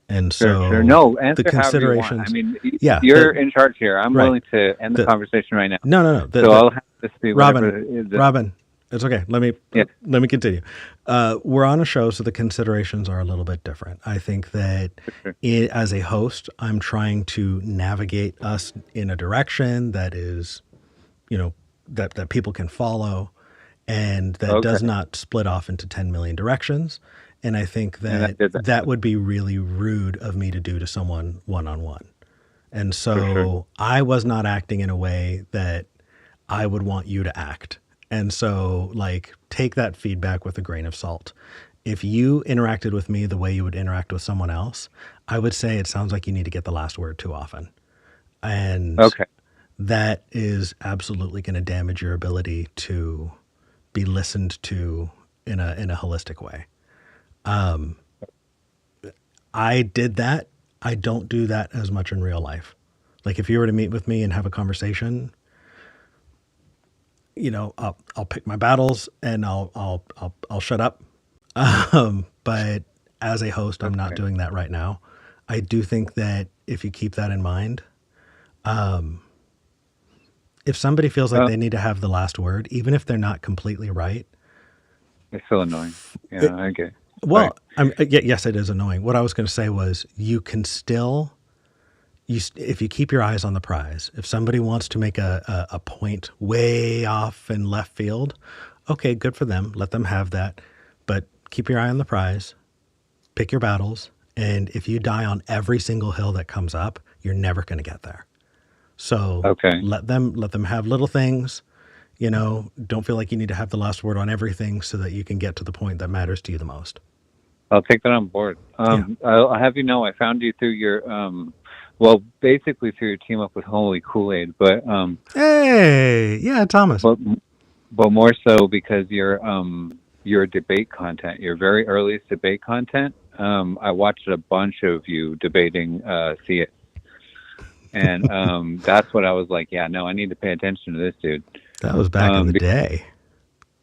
And so Sure. No, the answer however you want. I considerations, mean, yeah, you're in charge here. I'm right. willing to end the conversation right now. No. So I'll have to see whatever. Robin, it's okay. Let me Yeah. continue. We're on a show, so the considerations are a little bit different. I think that as a host, I'm trying to navigate us in a direction that is, that people can follow, and that does not split off into 10 million directions. And I think that that would be really rude of me to do to someone one-on-one. And so I was not acting in a way that I would want you to act. And so, like, take that feedback with a grain of salt. If you interacted with me the way you would interact with someone else, I would say it sounds like you need to get the last word too often. And that is absolutely going to damage your ability to be listened to in a holistic way. I did that. I don't do that as much in real life. Like, if you were to meet with me and have a conversation, I'll pick my battles and I'll shut up. But as a host, I'm not doing that right now. I do think that if you keep that in mind, if somebody feels like they need to have the last word, even if they're not completely right, it's still annoying. Yeah, I get it. Well, yes, it is annoying. What I was going to say was you can still, if you keep your eyes on the prize, if somebody wants to make a point way off in left field, okay, good for them. Let them have that. But keep your eye on the prize, pick your battles. And if you die on every single hill that comes up, you're never going to get there. So let them have little things. Don't feel like you need to have the last word on everything so that you can get to the point that matters to you the most. I'll take that on board. I'll have you know, I found you through your, basically through your team up with Holy Kool-Aid, but hey, yeah, Thomas. But more so because your debate content, your very earliest debate content. I watched a bunch of you debating See It, and that's what I was like. Yeah, no, I need to pay attention to this dude. That was back in the day.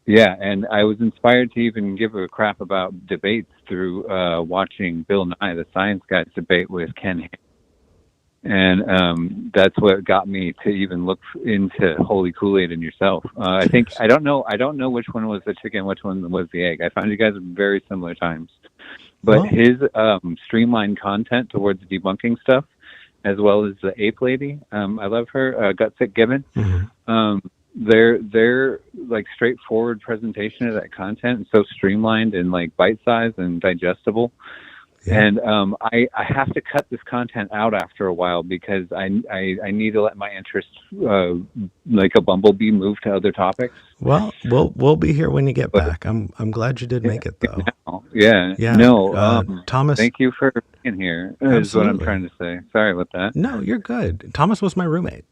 Yeah, and I was inspired to even give a crap about debates through watching Bill Nye, the Science Guy's debate with Ken. And that's what got me to even look into Holy Kool-Aid and yourself. I think I don't know which one was the chicken, which one was the egg. I found you guys at very similar times, but his streamlined content towards debunking stuff, as well as the ape lady. I love her, Gutsick Gibbon. Mm-hmm. Their like straightforward presentation of that content is so streamlined and like bite-sized and digestible. Yeah. And I have to cut this content out after a while because I need to let my interest like a bumblebee move to other topics. Well, we'll be here when you get back. I'm glad you did make it though. Yeah. No. Thomas, thank you for being here. Is what I'm trying to say. Sorry about that. No, you're good. Thomas was my roommate.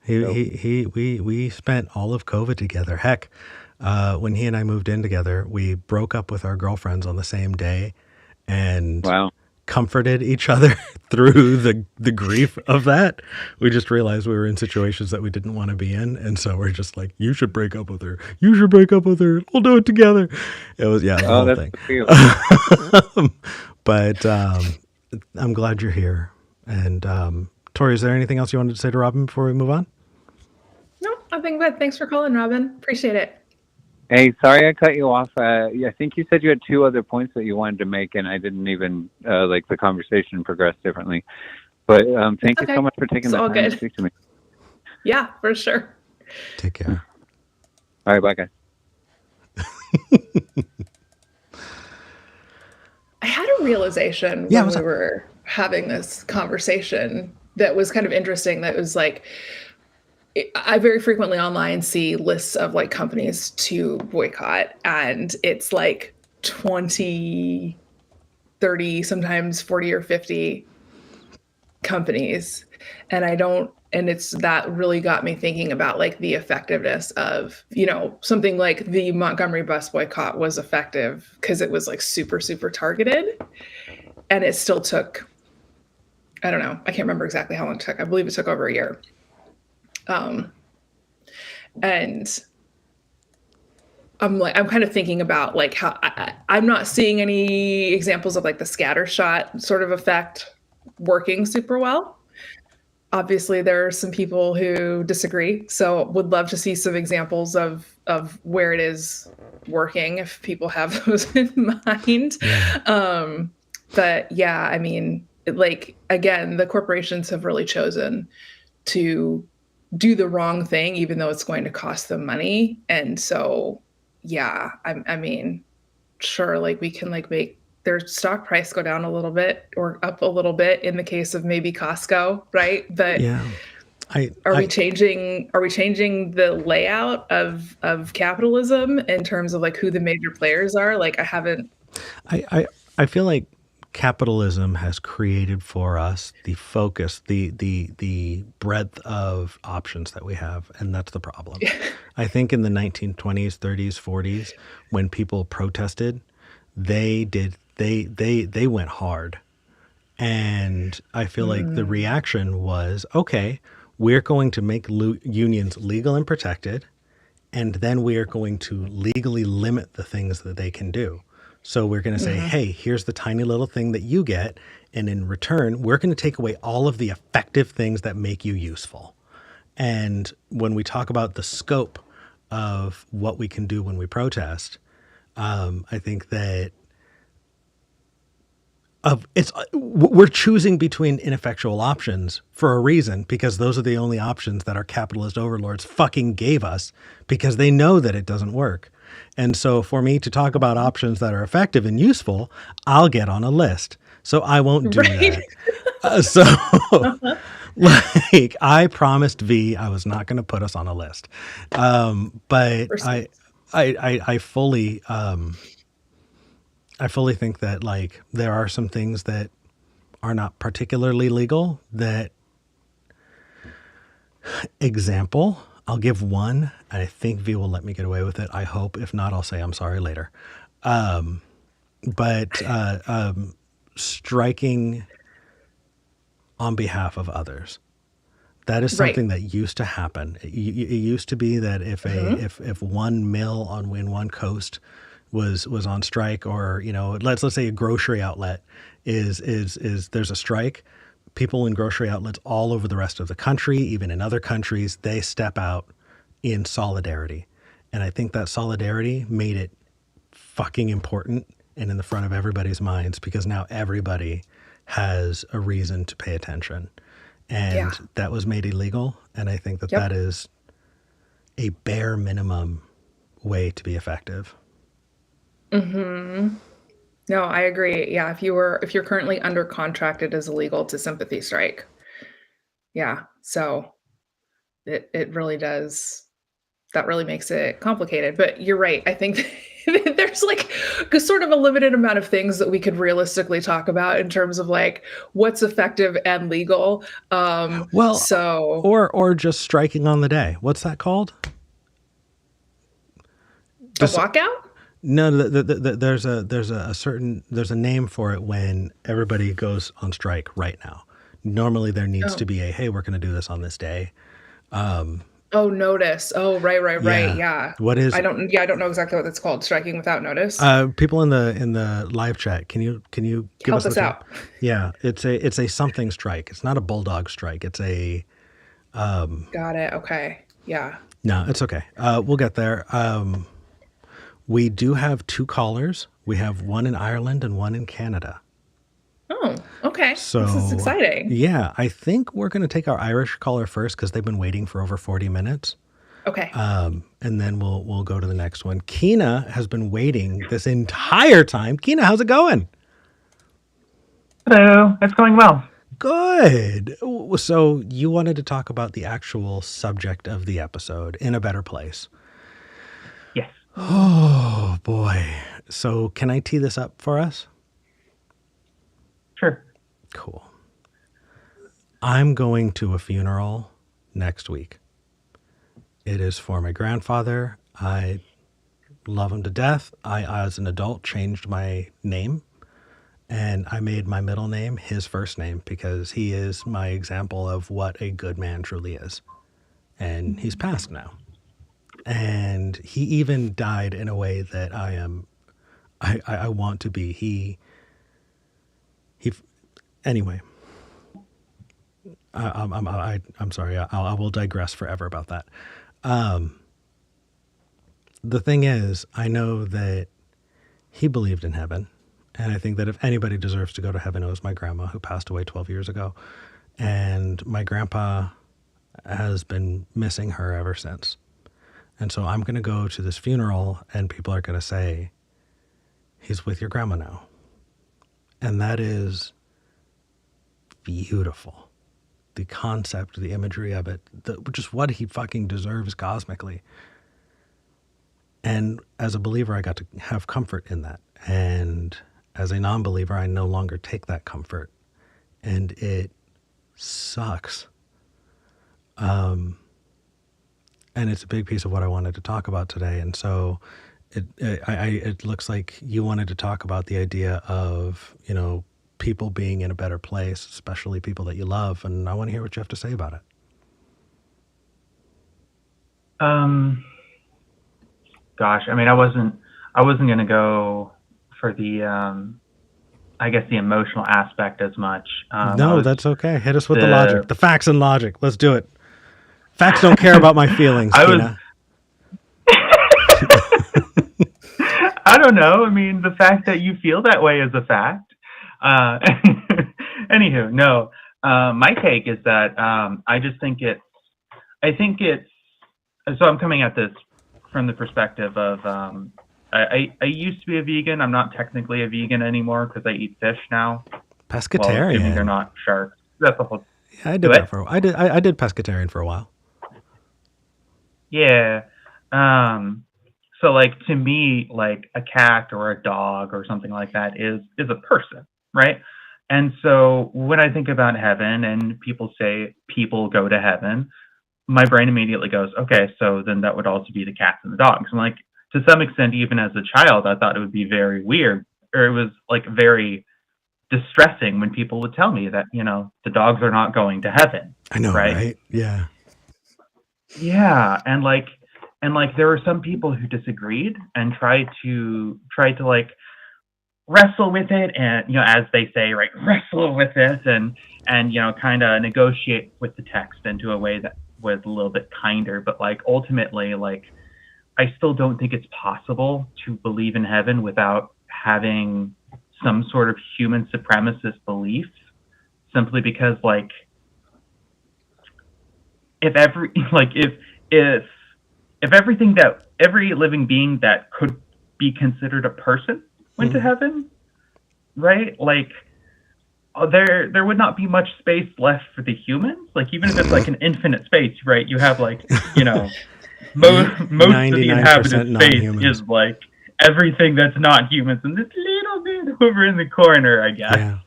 We spent all of COVID together. Heck, when he and I moved in together, we broke up with our girlfriends on the same day and comforted each other through the grief of that. We just realized we were in situations that we didn't want to be in. And so we're just like, you should break up with her. You should break up with her. We'll do it together. It was, the whole thing. But I'm glad you're here. And Tori, is there anything else you wanted to say to Robin before we move on? No, I think good. Thanks for calling, Robin. Appreciate it. Hey, sorry I cut you off. I think you said you had two other points that you wanted to make, and I didn't even like the conversation progressed differently. But thank you so much for taking the time to speak to me. Yeah, for sure. Take care. All right, bye, guys. I had a realization when we were having this conversation that was kind of interesting. That was like, I very frequently online see lists of like companies to boycott, and it's like 20, 30, sometimes 40 or 50 companies. And it's that really got me thinking about like the effectiveness of, something like the Montgomery bus boycott was effective because it was like super, super targeted. And it still took, I don't know, I can't remember exactly how long it took. I believe it took over a year. And I'm kind of thinking about like how I'm not seeing any examples of like the scattershot sort of effect working super well. Obviously, there are some people who disagree, so would love to see some examples of where it is working if people have those in mind. Yeah. But yeah, I mean, like again, the corporations have really chosen to do the wrong thing, even though it's going to cost them money. And so, yeah, I mean, sure, like we can like make their stock price go down a little bit or up a little bit in the case of maybe Costco, right? But Yeah. are we changing the layout of capitalism in terms of like who the major players are? Like I haven't. I feel like capitalism has created for us the focus, the breadth of options that we have, and that's the problem. I think in the 1920s, 30s, 40s, when people protested, they went hard. And I feel like the reaction was, okay, we're going to make unions legal and protected, and then we are going to legally limit the things that they can do. So we're going to say, hey, here's the tiny little thing that you get. And in return, we're going to take away all of the effective things that make you useful. And when we talk about the scope of what we can do when we protest, I think that we're choosing between ineffectual options for a reason, because those are the only options that our capitalist overlords fucking gave us, because they know that it doesn't work. And so for me to talk about options that are effective and useful, I'll get on a list. So I won't do that. Like I promised V I was not going to put us on a list. But I fully think that like there are some things that are not particularly legal. That example, I'll give one. I think V will let me get away with it. I hope. If not, I'll say I'm sorry later. But striking on behalf of others. That is something that used to happen. It used to be that if one mill in one coast was on strike, or let's say a grocery outlet is there's a strike, people in grocery outlets all over the rest of the country, even in other countries, they step out in solidarity. And I think that solidarity made it fucking important and in the front of everybody's minds, because now everybody has a reason to pay attention. And that was made illegal. And I think that that is a bare minimum way to be effective. No, I agree. Yeah, if you're currently under contract, it is illegal to sympathy strike. Yeah, so it really does. That really makes it complicated. But you're right. I think there's like sort of a limited amount of things that we could realistically talk about in terms of like what's effective and legal. Or just striking on the day. What's that called? A walkout? No, there's a name for it when everybody goes on strike right now. Normally there needs to be hey, we're going to do this on this day. Notice. Oh, right. Yeah. What is? I don't know exactly what it's called. Striking without notice. People in the live chat, can you give help us out? Yeah, it's a something strike. It's not a bulldog strike. It's a. Got it. Okay. Yeah. No, it's okay. We'll get there. We do have 2 callers. We have one in Ireland and one in Canada. Oh, okay. So this is exciting. Yeah, I think we're going to take our Irish caller first because they've been waiting for over 40 minutes. Okay. And then we'll go to the next one. Keena has been waiting this entire time. Keena, how's it going? Hello, it's going well. Good. So you wanted to talk about the actual subject of the episode, In a Better Place. Yes. Oh, boy. So can I tee this up for us? Sure. Cool. I'm going to a funeral next week. It is for my grandfather. I love him to death. I, as an adult, changed my name, and I made my middle name his first name because he is my example of what a good man truly is. And he's passed now. And he even died in a way that I want to be. He, anyway, I'm sorry. I will digress forever about that. The thing is, I know that he believed in heaven. And I think that if anybody deserves to go to heaven, it was my grandma, who passed away 12 years ago. And my grandpa has been missing her ever since. And so I'm going to go to this funeral and people are going to say, he's with your grandma now. And that is beautiful. The concept, the imagery of it, just what he fucking deserves cosmically. And as a believer, I got to have comfort in that. And as a non-believer, I no longer take that comfort. And it sucks. And it's a big piece of what I wanted to talk about today. And so it looks like you wanted to talk about the idea of, people being in a better place, especially people that you love. And I want to hear what you have to say about it. Gosh, I mean, I wasn't going to go for the, I guess the emotional aspect as much. No, that's okay. Hit us with the logic, the facts and logic. Let's do it. Facts don't care about my feelings, Tina. I don't know. I mean, the fact that you feel that way is a fact. Anywho, no. My take is that I think it's. So I'm coming at this from the perspective of I used to be a vegan. I'm not technically a vegan anymore because I eat fish now. Pescatarian. Well, they're not sharks. That's the whole. Yeah, I did that for a while. I did pescatarian for a while. Yeah. So like to me, like a cat or a dog or something like that is a person, right? And so when I think about heaven and people say people go to heaven, my brain immediately goes, okay, so then that would also be the cats and the dogs. And like to some extent, even as a child, I thought it would be very weird, or it was like very distressing when people would tell me that, the dogs are not going to heaven. I know, right? Yeah. Yeah. And like there were some people who disagreed and tried to like wrestle with it and, as they say, right, wrestle with it and kind of negotiate with the text into a way that was a little bit kinder. But like ultimately, like I still don't think it's possible to believe in heaven without having some sort of human supremacist belief, simply because like if every living being that could be considered a person went to heaven, right? Like there would not be much space left for the humans. Like even if it's like an infinite space, right? You have like, most of the inhabited space is like everything that's not humans and this little bit over in the corner, I guess. Yeah.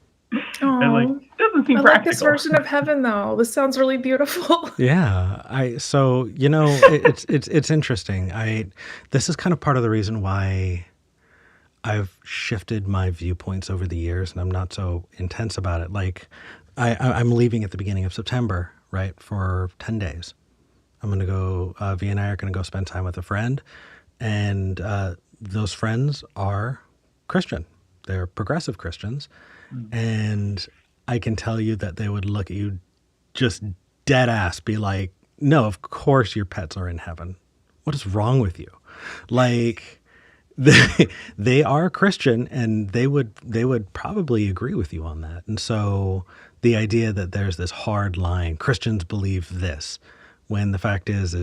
And like it doesn't seem I practical. like this version of heaven though. This sounds really beautiful. Yeah. It's interesting. This is kind of part of the reason why I've shifted my viewpoints over the years and I'm not so intense about it. Like I'm leaving at the beginning of September, right? For 10 days. I'm going to go, V and I are going to go spend time with a friend. And those friends are Christian. They're progressive Christians. And I can tell you that they would look at you just dead ass, be like, no, of course your pets are in heaven. What is wrong with you? Like, they are Christian and they would probably agree with you on that. And so the idea that there's this hard line, Christians believe this, when the fact is,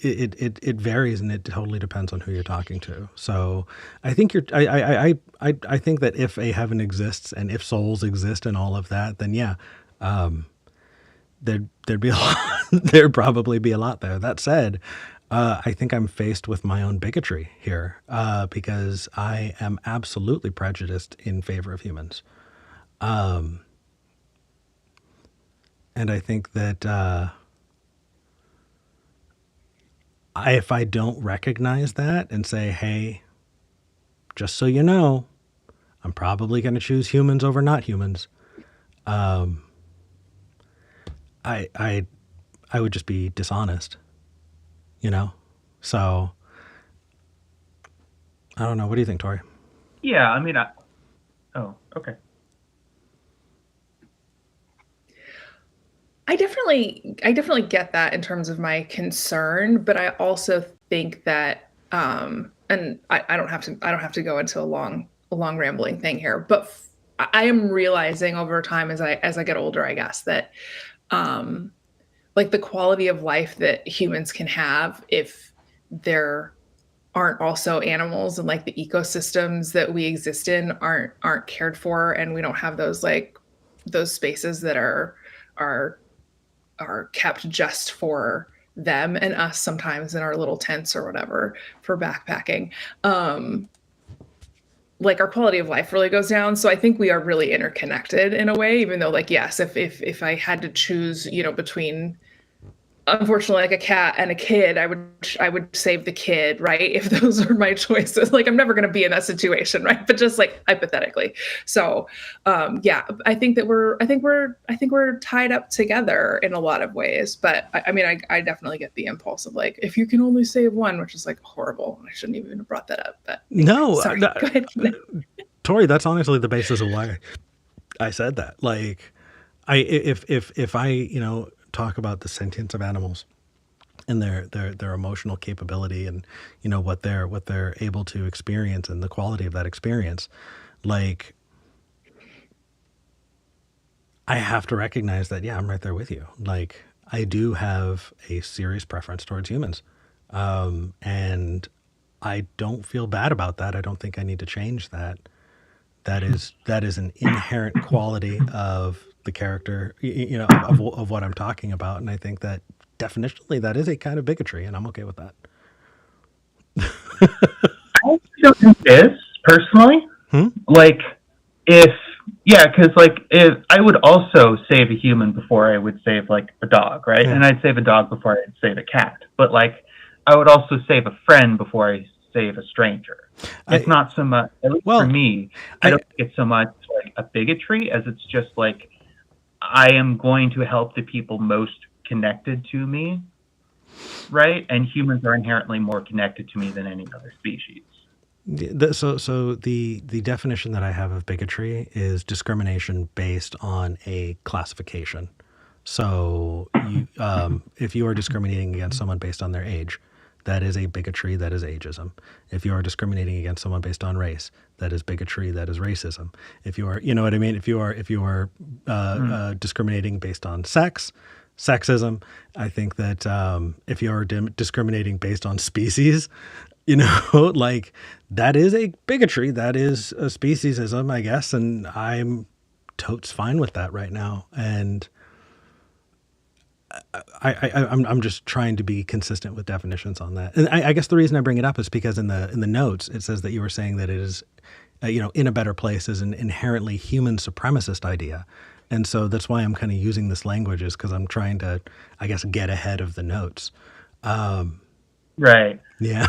it varies and it totally depends on who you're talking to. So I think I think that if a heaven exists and if souls exist and all of that, then yeah, there'd be a lot, there'd probably be a lot there. That said, I think I'm faced with my own bigotry here, because I am absolutely prejudiced in favor of humans. And I think that, if I don't recognize that and say, hey, just so you know, I'm probably going to choose humans over not humans, I would just be dishonest. you know? So I don't know. What do you think, Tori? Yeah, I mean, oh, okay. I definitely get that in terms of my concern, but I also think that and I don't have to go into a long rambling thing here, but I am realizing over time as I get older, I guess, that um like the quality of life that humans can have if there aren't also animals, and like the ecosystems that we exist in aren't cared for, and we don't have those like those spaces that are are kept just for them and us sometimes in our little tents or whatever for backpacking. Like our quality of life really goes down. So I think we are really interconnected in a way, even though like, yes, if I had to choose, you know, between unfortunately like a cat and a kid, I would save the kid, right? If those are my choices. Like I'm never going to be in that situation, right? But just like hypothetically. So yeah, I think we're tied up together in a lot of ways. But I mean I definitely get the impulse of like, if you can only save one, which is like horrible. I shouldn't even have brought that up. But anyway, No, sorry. Go ahead. Tori, that's honestly the basis of why I said that. Like, if I, you know, talk about the sentience of animals and their emotional capability and, you know, what they're able to experience and the quality of that experience, like, I have to recognize that, yeah, I'm right there with you. Like, I do have a serious preference towards humans. And I don't feel bad about that. I don't think I need to change that. That is an inherent quality of the character, you know, of what I'm talking about. And I think that definitionally that is a kind of bigotry, and I'm okay with that. I don't think this personally. Like, if yeah, because like if I would also save a human before I would save like a dog, right? And I'd save a dog before I'd save a cat. But like, I would also save a friend before I save a stranger. It's not so much, at least for me, I don't think it's so much like a bigotry as it's just like I am going to help the people most connected to me, right? And humans are inherently more connected to me than any other species. So the definition that I have of bigotry is discrimination based on a classification. So if you are discriminating against someone based on their age, that is a bigotry. That is ageism. If you are discriminating against someone based on race, that is bigotry. That is racism. If you are, you know what I mean. If you are discriminating based on sex, sexism. I think that if you are discriminating based on species, you know, like that is a bigotry. That is a speciesism, I guess. And I'm totes fine with that right now. And I'm just trying to be consistent with definitions on that. And I guess the reason I bring it up is because in the notes, it says that you were saying that it is, you know, in a better place is an inherently human supremacist idea. And so that's why I'm kind of using this language, is because I'm trying to, I guess, get ahead of the notes. Right. Yeah.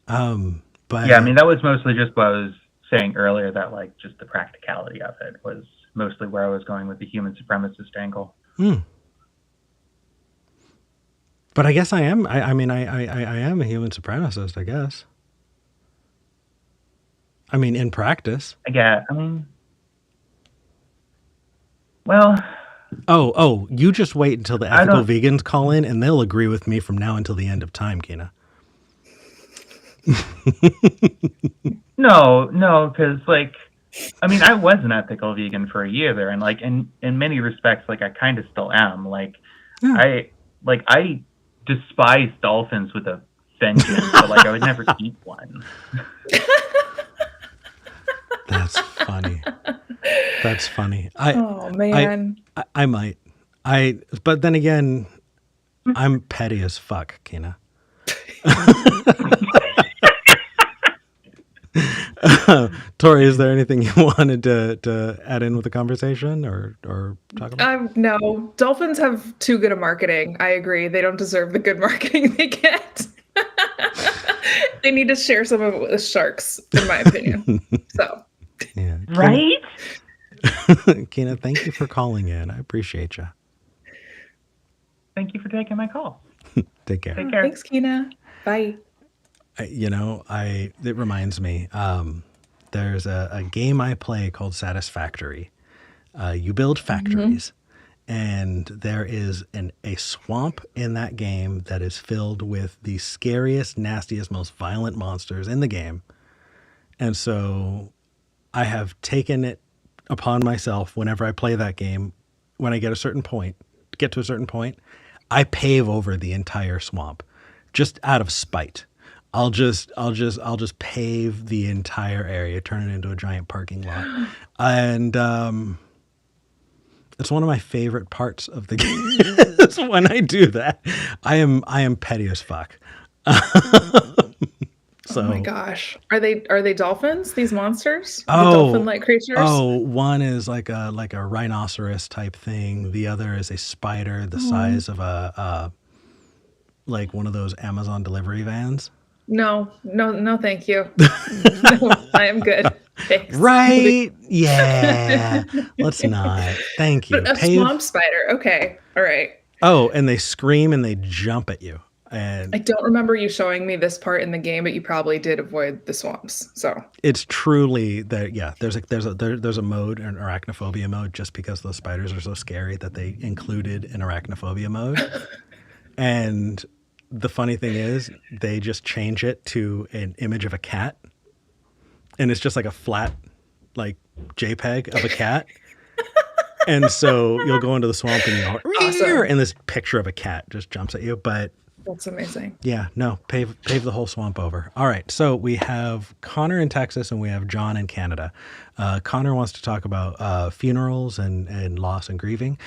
But yeah, I mean, that was mostly just what I was saying earlier, that like just the practicality of it was mostly where I was going with the human supremacist angle. But I guess I am. I mean, I am a human supremacist, I guess. I mean, in practice. Well. Oh, you just wait until the ethical vegans call in and they'll agree with me from now until the end of time, Kina. No, because like, I mean, I was an ethical vegan for a year there, and like in many respects, like I kind of still am. Like, I despise dolphins with a vengeance, but like I would never eat one. That's funny. That's funny. Oh man. I might. But then again, I'm petty as fuck, Kina. Tori, is there anything you wanted to add in with the conversation or talk about? No, dolphins have too good a marketing. I agree. They don't deserve the good marketing they get. They need to share some of it with sharks, in my opinion. So, yeah, right? Kina, thank you for calling in. I appreciate you. Thank you for taking my call. Take care. Take care. Thanks, Kina. Bye. It reminds me, there's a game I play called Satisfactory. You build factories, and there is a swamp in that game that is filled with the scariest, nastiest, most violent monsters in the game. And so I have taken it upon myself whenever I play that game, when I get to a certain point, I pave over the entire swamp just out of spite. I'll just pave the entire area, turn it into a giant parking lot. And it's one of my favorite parts of the game is when I do that. I am petty as fuck. So, oh my gosh. Are they dolphins, these monsters? The Oh, dolphin-like creatures? one is like a rhinoceros type thing. The other is a spider the size of a like one of those Amazon delivery vans. No, thank you. No, I am good. Thanks. Right? Yeah. Let's not. Thank you. But a swamp spider. Okay. All right. Oh, and they scream and they jump at you. And I don't remember you showing me this part in the game, but you probably did avoid the swamps. So it's truly that. Yeah, there's a mode, an arachnophobia mode, just because those spiders are so scary that they included an arachnophobia mode. And the funny thing is, they just change it to an image of a cat, and it's just like a flat, like JPEG of a cat. And so you'll go into the swamp and you'll Awesome. and this picture of a cat just jumps at you. But that's amazing. yeah, no, pave the whole swamp over. All right, so we have Connor in Texas and we have John in Canada. Connor wants to talk about funerals and loss and grieving.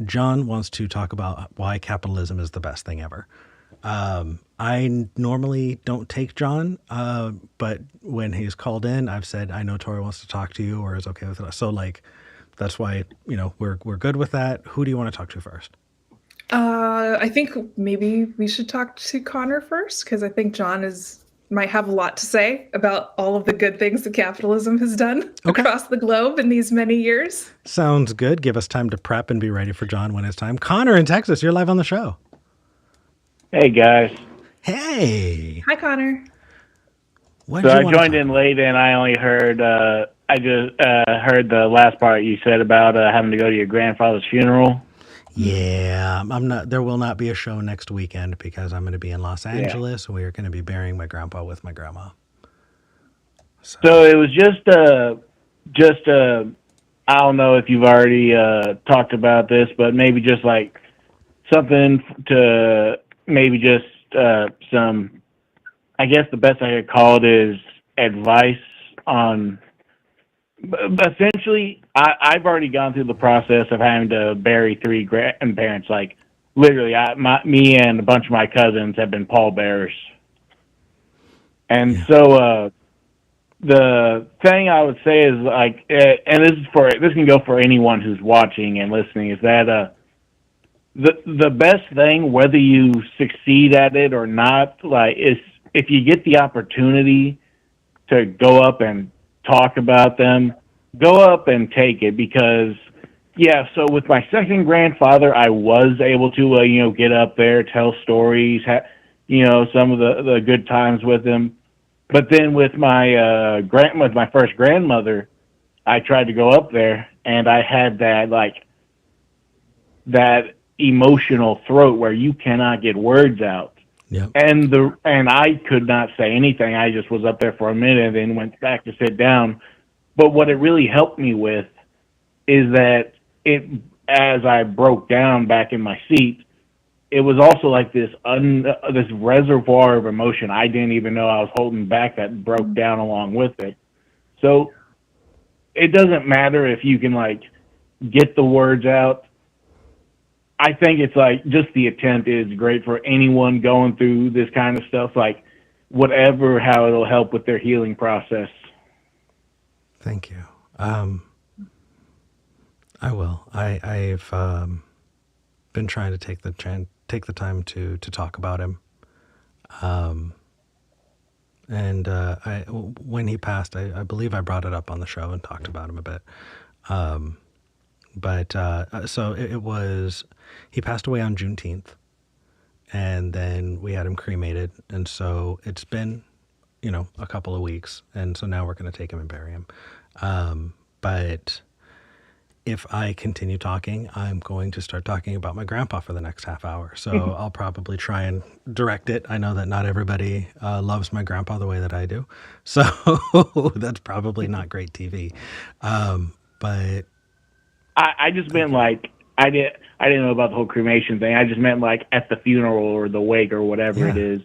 John wants to talk about why capitalism is the best thing ever. I normally don't take John, but when he's called in, I've said, I know Tori wants to talk to you or is okay with it. So like, that's why, we're good with that. Who do you want to talk to first? I think maybe we should talk to Connor first, because I think John might have a lot to say about all of the good things that capitalism has done across the globe in these many years. Sounds good. Give us time to prep and be ready for John when it's time. Connor in Texas, you're live on the show. Hey guys. Hey. Hi, Connor. So I joined in late and I only heard I just heard the last part you said about having to go to your grandfather's funeral. Yeah, there will not be a show next weekend because I'm going to be in Los Angeles and we are going to be burying my grandpa with my grandma. So it was just I don't know if you've already talked about this, but maybe just like something to maybe just some, I guess the best I could call it is advice on, essentially, I've already gone through the process of having to bury 3 grandparents. Like, literally, me and a bunch of my cousins have been pallbearers. And so the thing I would say is, like, and this can go for anyone who's watching and listening, is that the best thing, whether you succeed at it or not, like, is if you get the opportunity to go up and talk about them, go up and take it. Because so with my second grandfather, I was able to get up there, tell stories, some of the good times with him. But then with my my first grandmother, I tried to go up there and I had that emotional throat where you cannot get words out. Yep. And I could not say anything. I just was up there for a minute and then went back to sit down. But what it really helped me with is that as I broke down back in my seat, it was also like this reservoir of emotion I didn't even know I was holding back that broke down along with it. So it doesn't matter if you can get the words out. I think it's just the attempt is great for anyone going through this kind of stuff, how it'll help with their healing process. Thank you. I will. I've been trying to take the time to talk about him. When he passed, I believe I brought it up on the show and talked about him a bit. So it was, he passed away on Juneteenth. and then we had him cremated. And so it's been, a couple of weeks. And so now we're going to take him and bury him. But if I continue talking, I'm going to start talking about my grandpa for the next half hour. So I'll probably try and direct it. I know that not everybody loves my grandpa the way that I do. So that's probably not great TV. But I just meant like I didn't know about the whole cremation thing. I just meant like at the funeral or the wake or whatever it Yeah. is.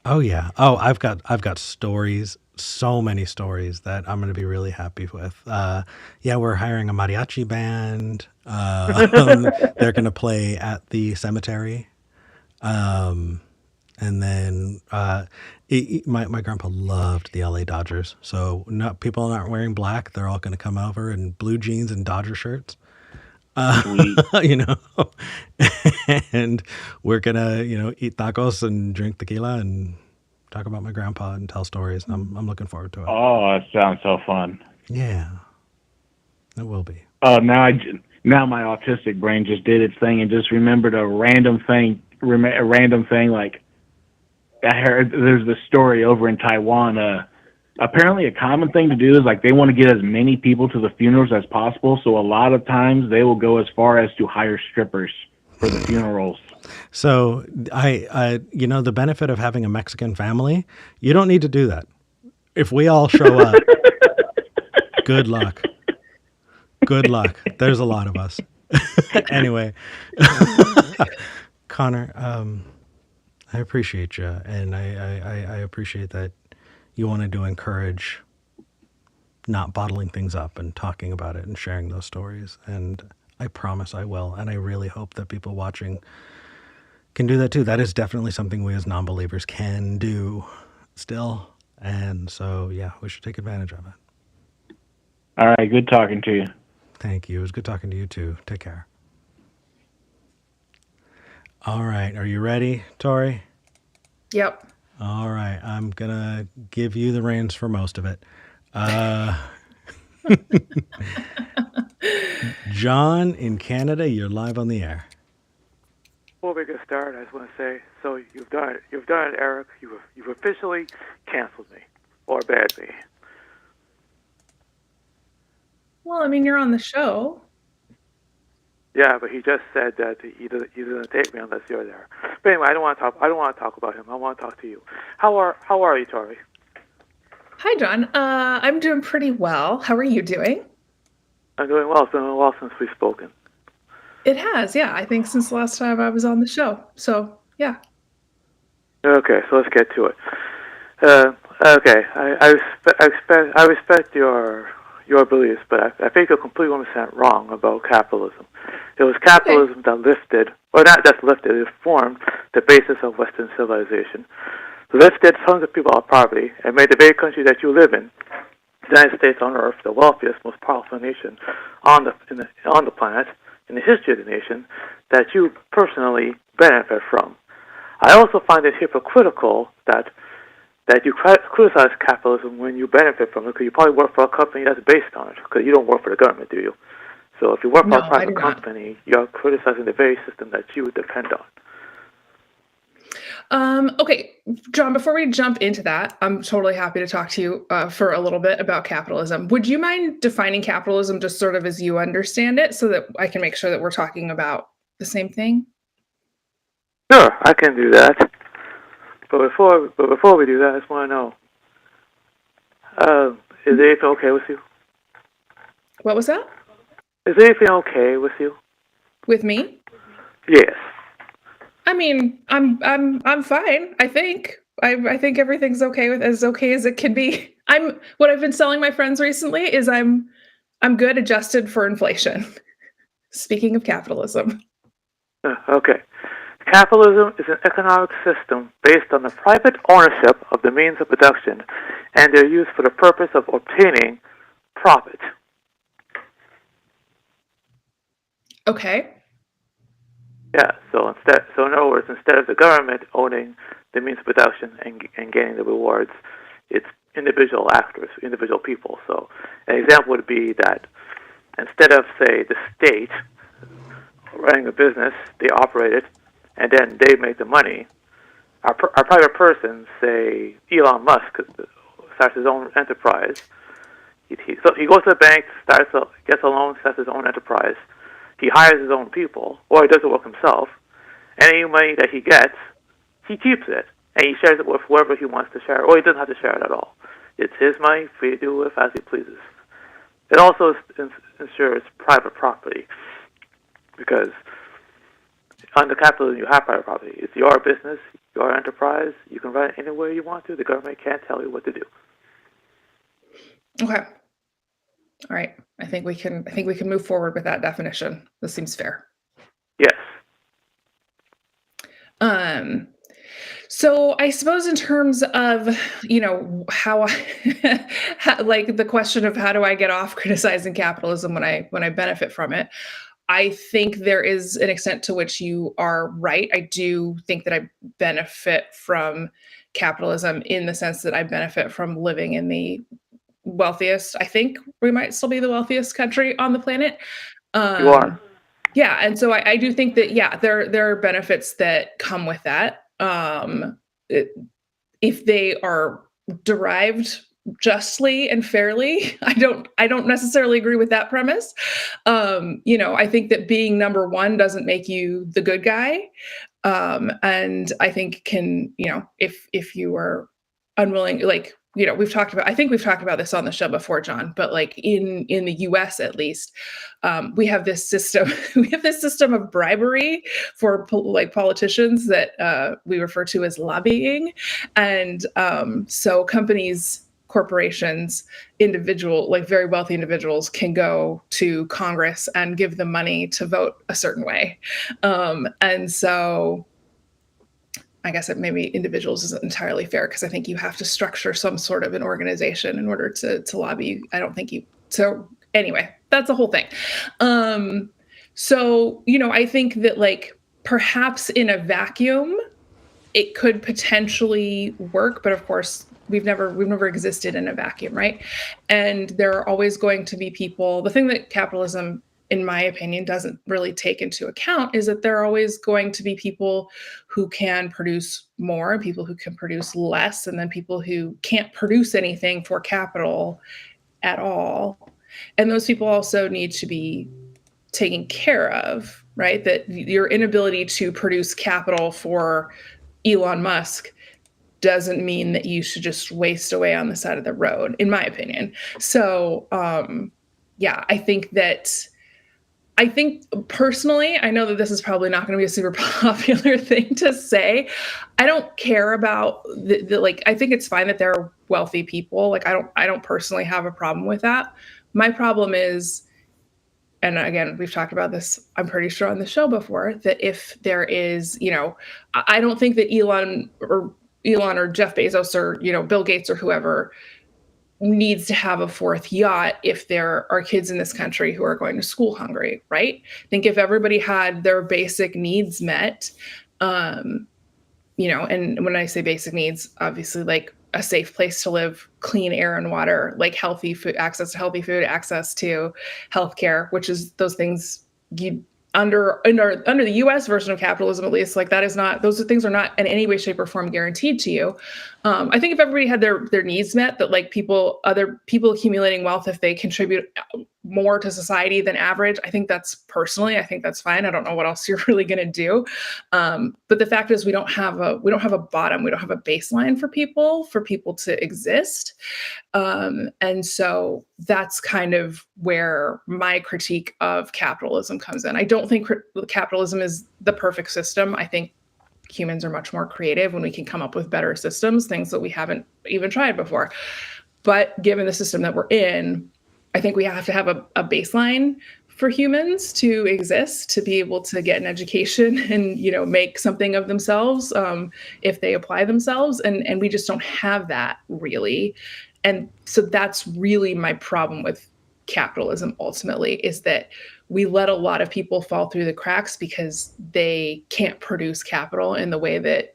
oh yeah. Oh, I've got stories, so many stories that I'm going to be really happy with. Yeah, we're hiring a mariachi band. They're going to play at the cemetery. And then my grandpa loved the LA Dodgers. So people aren't wearing black. They're all going to come over in blue jeans and Dodger shirts. Sweet. And we're gonna, eat tacos and drink tequila and talk about my grandpa and tell stories. I'm looking forward to it. Oh, that sounds so fun. Yeah, it will be. Oh, now my autistic brain just did its thing and just remembered a random thing. Like I heard there's this story over in Taiwan. Apparently, a common thing to do is like they want to get as many people to the funerals as possible. So a lot of times they will go as far as to hire strippers for the funerals. So the benefit of having a Mexican family, you don't need to do that. If we all show up, good luck. Good luck. There's a lot of us. Anyway, Connor, I appreciate you, and I appreciate that you wanted to encourage not bottling things up and talking about it and sharing those stories. And I promise I will. And I really hope that people watching can do that too. That is definitely something we as non-believers can do still. And so, yeah, we should take advantage of it. All right, good talking to you. Thank you. It was good talking to you too. Take care. All right. Are you ready, Tori? Yep. All right. I'm going to give you the reins for most of it. John in Canada, you're live on the air. Before we get started, I just want to say, so you've done it, Eric. You've officially canceled me or banned me. Well, I mean, you're on the show. Yeah, but he just said that he doesn't take me unless you're there. But anyway, I don't want to talk about him. I want to talk to you. How are you, Tori? Hi, John. I'm doing pretty well. How are you doing? I'm doing well. It's been a while since we've spoken. It has, yeah. I think since the last time I was on the show. So, yeah. Okay, so let's get to it. Okay, I respect your beliefs, but I think you're completely 100% wrong about capitalism. It was capitalism that lifted, or not just lifted, it formed the basis of Western civilization, lifted tons of people out of poverty, and made the very country that you live in, the United States on Earth, the wealthiest, most powerful nation on the planet, in the history of the nation, that you personally benefit from. I also find it hypocritical that you criticize capitalism when you benefit from it, because you probably work for a company that's based on it, because you don't work for the government, do you? So if you work for a private company, you're criticizing the very system that you depend on. Okay, John, before we jump into that, I'm totally happy to talk to you for a little bit about capitalism. Would you mind defining capitalism just sort of as you understand it so that I can make sure that we're talking about the same thing? Sure, I can do that. But before we do that, I just want to know, is anything okay with you? What was that? Is anything okay with you? With me? Yes. I mean, I'm fine. I think think everything's okay as it can be. What I've been telling my friends recently is I'm good adjusted for inflation. Speaking of capitalism. Okay. Capitalism is an economic system based on the private ownership of the means of production, and they're used for the purpose of obtaining profit. Okay. Yeah. So in other words, instead of the government owning the means of production and getting the rewards, it's individual actors, individual people. So an example would be that instead of, say, the state running a business, they operate it, and then they make the money. Our private person, say Elon Musk, starts his own enterprise. So he goes to the bank, gets a loan, starts his own enterprise. He hires his own people, or he does the work himself. Any money that he gets, he keeps it, and he shares it with whoever he wants to share, or he doesn't have to share it at all. It's his money, free to do with as he pleases. It also ensures private property, because under capitalism, you have private property. It's your business, your enterprise. You can run it anywhere you want to. The government can't tell you what to do. Okay. All right. I think we can move forward with that definition. This seems fair. Yes. So I suppose in terms of, how like the question of how do I get off criticizing capitalism when I benefit from it, I think there is an extent to which you are right. I do think that I benefit from capitalism in the sense that I benefit from living in the wealthiest. I think we might still be the wealthiest country on the planet. You are. Yeah, and so I do think that there are benefits that come with that. If they are derived justly and fairly, I don't necessarily agree with that premise. I think that being number one doesn't make you the good guy. And I think if you are unwilling, like, we've talked about this on the show before, John, but like in the US at least, we have this system of bribery for politicians that we refer to as lobbying. And so companies, corporations, very wealthy individuals can go to Congress and give them money to vote a certain way. And so I guess that maybe individuals isn't entirely fair, because I think you have to structure some sort of an organization in order to lobby. I don't think so anyway, that's the whole thing. So, I think that like perhaps in a vacuum, it could potentially work, but of course we've never existed in a vacuum, right? And there are always going to be people. The thing that capitalism, in my opinion, doesn't really take into account is that there are always going to be people who can produce more and people who can produce less, and then people who can't produce anything for capital at all. And those people also need to be taken care of, right? That your inability to produce capital for Elon Musk doesn't mean that you should just waste away on the side of the road, in my opinion. So, I think personally, I know that this is probably not going to be a super popular thing to say. I don't care about I think it's fine that there are wealthy people. Like, I don't personally have a problem with that. My problem is, and again, we've talked about this, I'm pretty sure on the show before, that if there is, I don't think that Elon or Jeff Bezos or, Bill Gates or whoever needs to have a fourth yacht if there are kids in this country who are going to school hungry, right? I think if everybody had their basic needs met, and when I say basic needs, obviously like a safe place to live, clean air and water, like healthy food, access to healthy food, access to healthcare, which is those things under the US version of capitalism, at least, like those things are not in any way, shape, or form guaranteed to you. I think if everybody had their needs met, that like other people accumulating wealth, if they contribute more to society than average, I think that's fine. I don't know what else you're really going to do. But the fact is we don't have a bottom. We don't have a baseline for people to exist. And so that's kind of where my critique of capitalism comes in. I don't think capitalism is the perfect system. I think humans are much more creative when we can come up with better systems, things that we haven't even tried before. But given the system that we're in, I think we have to have a baseline for humans to exist, to be able to get an education and, make something of themselves if they apply themselves. And we just don't have that really. And so that's really my problem with capitalism ultimately, is that we let a lot of people fall through the cracks because they can't produce capital in the way that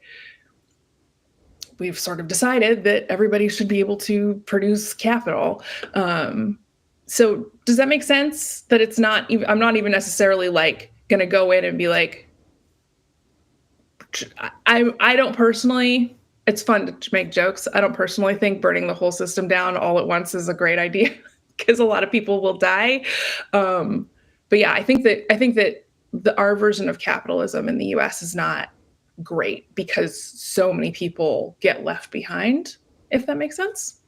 we've sort of decided that everybody should be able to produce capital. So does that make sense? That I'm not even necessarily like going to go in and be like, I don't personally, it's fun to make jokes. I don't personally think burning the whole system down all at once is a great idea because a lot of people will die. But yeah, I think that our version of capitalism in the US is not great because so many people get left behind, if that makes sense.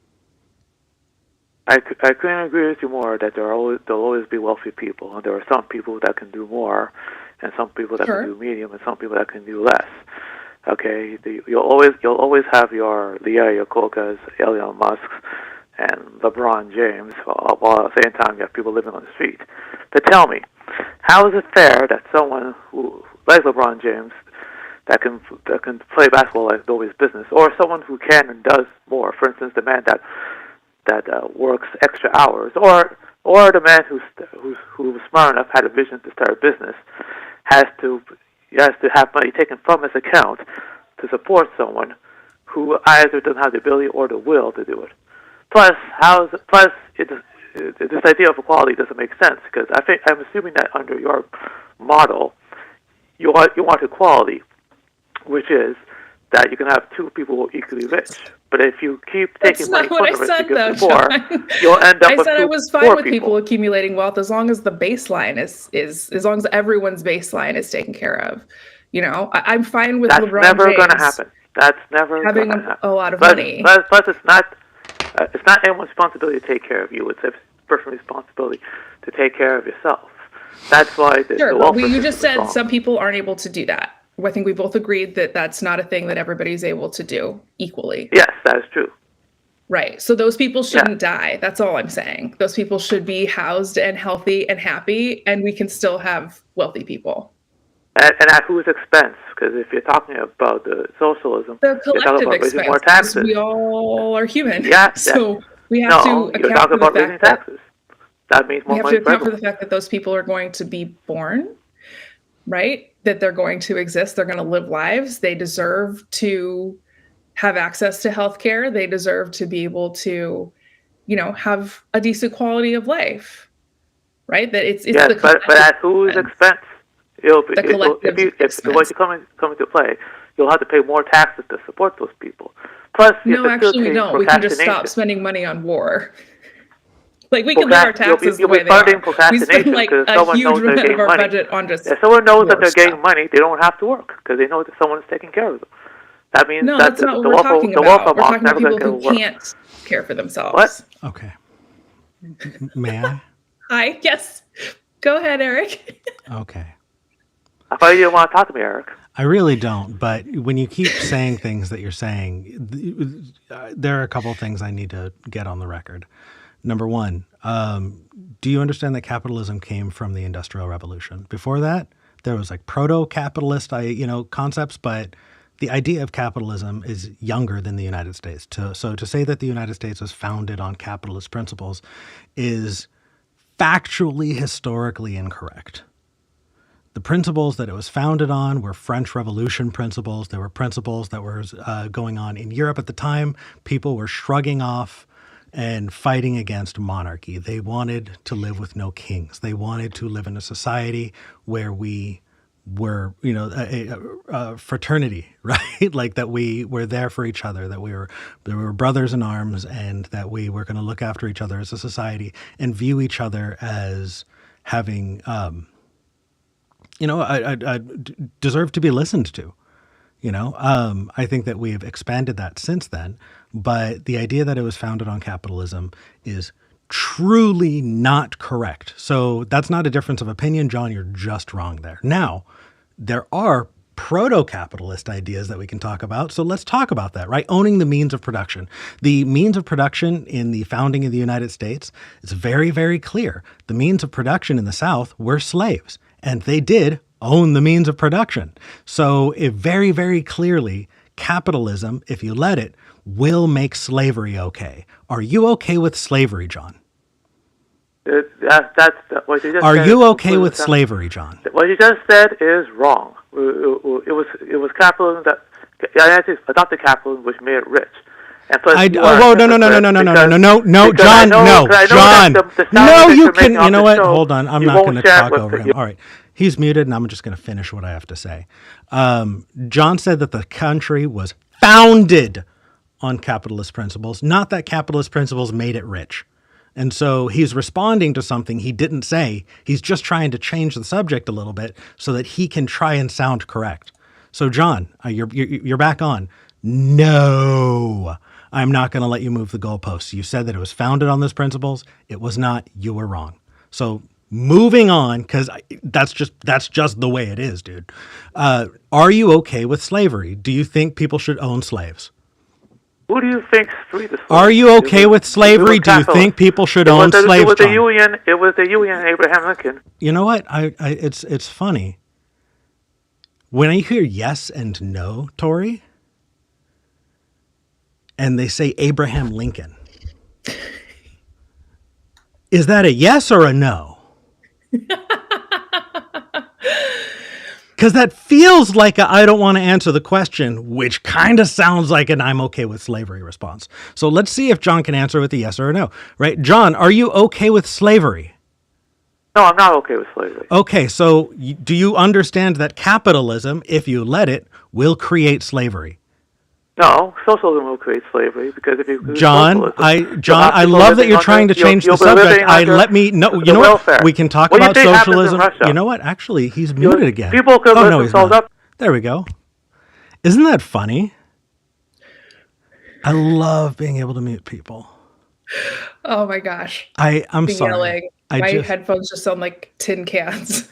I couldn't agree with you more that there'll always be wealthy people, and there are some people that can do more, and some people that Sure. can do medium, and some people that can do less. Okay, you'll always have your Lee Iacocca's, Elon Musk's, and LeBron James, while at the same time you have people living on the street. But tell me, how is it fair that someone who, like LeBron James, that can play basketball like nobody's business, or someone who can and does more, for instance, the man that works extra hours, or the man who's smart enough, had a vision to start a business, has to have money taken from his account to support someone who either doesn't have the ability or the will to do it. Plus, this idea of equality doesn't make sense, because I'm assuming that under your model, you want equality, which is that you can have two people equally rich. But if you keep taking money from the rich to give to the poor, you'll end up with I said I was fine poor with people accumulating wealth as long as the baseline is as long as everyone's baseline is taken care of. You know, I'm fine with LeBron James. That's never going to happen. That's never having going to happen. a lot of money. Plus, it's not anyone's responsibility to take care of you. It's a person's responsibility to take care of yourself. That's why the welfare you just said wrong. some people aren't able to do that. I think we both agreed that that's not a thing that everybody's able to do equally. Yes, that is true. Right. So those people shouldn't die. That's all I'm saying. Those people should be housed and healthy and happy, and we can still have wealthy people. And at whose expense? Because if you're talking about the socialism, the collective raising expense. more taxes. We all are human. Yeah. So we have to you're account talking for about the raising fact taxes. That means more we have money to for account for everyone. the fact that those people are going to be born, right? That they're going to exist. They're going to live lives. They deserve to have access to healthcare. They deserve to be able to, have a decent quality of life, right? That it's yes, the but at whose expense? If what you come into play, you'll have to pay more taxes to support those people. Plus, no, actually, we don't. We can just stop spending money on war. Like, we can leave our taxes the way they are. We spend like a huge amount of our budget on just if someone knows that they're getting money, they don't have to work because they know that someone is taking care of them. That means no, that that's not what we're talking about. We're talking about people who can't care for themselves. What? Okay. May I? Hi. Yes. Go ahead, Eric. Okay. I thought you didn't want to talk to me, Eric. I really don't, but when you keep saying things that you're saying, there are a couple of things I need to get on the record. Number one, do you understand that capitalism came from the Industrial Revolution? Before that, there was like proto-capitalist, concepts, but the idea of capitalism is younger than the United States. So to say that the United States was founded on capitalist principles is factually, historically incorrect. The principles that it was founded on were French Revolution principles. There were principles that were going on in Europe at the time. People were shrugging off and fighting against monarchy. They wanted to live with no kings. They wanted to live in a society where we were, a fraternity, right? Like that we were there for each other, that we were brothers in arms, and that we were going to look after each other as a society and view each other as having, deserve to be listened to. I think that we have expanded that since then, but the idea that it was founded on capitalism is truly not correct. So that's not a difference of opinion, John. You're just wrong there. Now, there are proto-capitalist ideas that we can talk about. So let's talk about that, right? Owning the means of production. The means of production in the founding of the United States is very, very clear. The means of production in the South were slaves, and they did own the means of production. So it very, very clearly, capitalism, if you let it, will make slavery okay. Are you okay with slavery, John? That's what you just Are said. You okay with slavery, John? What you just said is wrong. It was capitalism that adopted capitalism, which made it rich, And plus, you oh, are whoa, a no, hypocrite John, because I know John, that the no, sound you that you're can, making off the show, hold on, I'm you not won't going to share talk with over him. All right, he's muted, and I'm just going to finish what I have to say. John said that the country was founded on capitalist principles, not that capitalist principles made it rich. And so he's responding to something he didn't say. He's just trying to change the subject a little bit so that he can try and sound correct. So, John, you're back on. No, I'm not going to let you move the goalposts. You said that it was founded on those principles. It was not. You were wrong. So, moving on, because that's just the way it is, dude. Are you okay with slavery? Do you think people should own slaves? Who do you think freed the slaves? Are you okay with slavery? Do you think people should own slaves? It was the Union. It was the Union, Abraham Lincoln. You know what? It's funny. When I hear yes and no, Tori, and they say Abraham Lincoln, is that a yes or a no? Because that feels like I don't want to answer the question, which kind of sounds like an I'm okay with slavery response. So let's see if John can answer with a yes or a no. Right? John, are you okay with slavery? No, I'm not okay with slavery. Okay, so do you understand that capitalism, if you let it, will create slavery? No, socialism will create slavery because if you John, I love that you're trying to change the subject. You know what? We can talk about socialism. You know what? Actually, he's muted again. People could lift themselves up. There we go. Isn't that funny? I love being able to mute people. Oh my gosh. I'm sorry. Yelling. My headphones just sound like tin cans.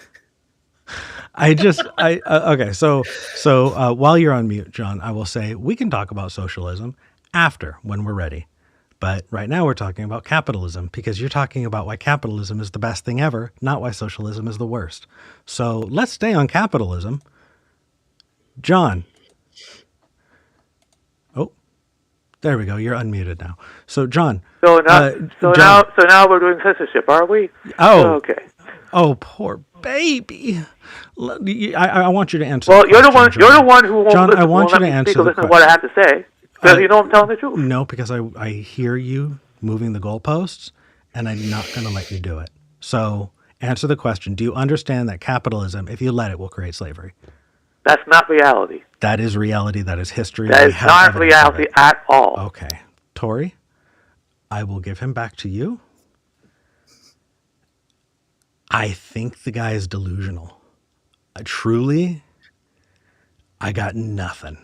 Okay. So while you're on mute, John, I will say we can talk about socialism after when we're ready. But right now we're talking about capitalism because you're talking about why capitalism is the best thing ever, not why socialism is the worst. So let's stay on capitalism. John. Oh, there we go. You're unmuted now. So John. So now we're doing censorship, are we? Oh. Okay. Oh, poor baby. I want you to answer. Well, you're the one who won't John, listen. I want you to answer the question. What I have to say, because you know I'm telling the truth. No, because I hear you moving the goalposts, and I'm not going to let you do it. So answer the question. Do you understand that capitalism, if you let it, will create slavery? That's not reality. That is reality. That is history. That is not reality at all. Okay. Tori, I will give him back to you. I think the guy is delusional. Truly, I got nothing.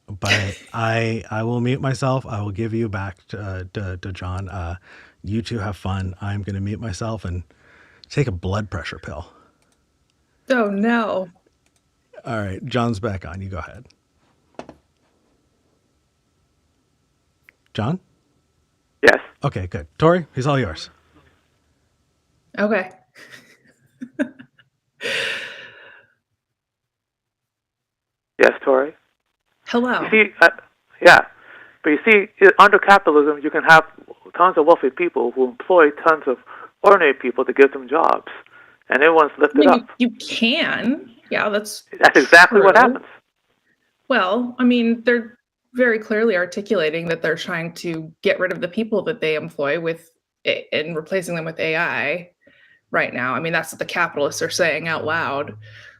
But I will mute myself. I will give you back to John. You two have fun. I'm going to mute myself and take a blood pressure pill. Oh, no. All right. John's back on. You go ahead. John? Yes. Okay, good. Tori, he's all yours. Okay. Yes, Tori. Hello. You see, yeah, but you see, under capitalism, you can have tons of wealthy people who employ tons of ordinary people to give them jobs, and everyone's lifted up. You can, yeah, that's exactly true. What happens. Well, I mean, they're very clearly articulating that they're trying to get rid of the people that they employ and replacing them with AI right now. I mean, that's what the capitalists are saying out loud.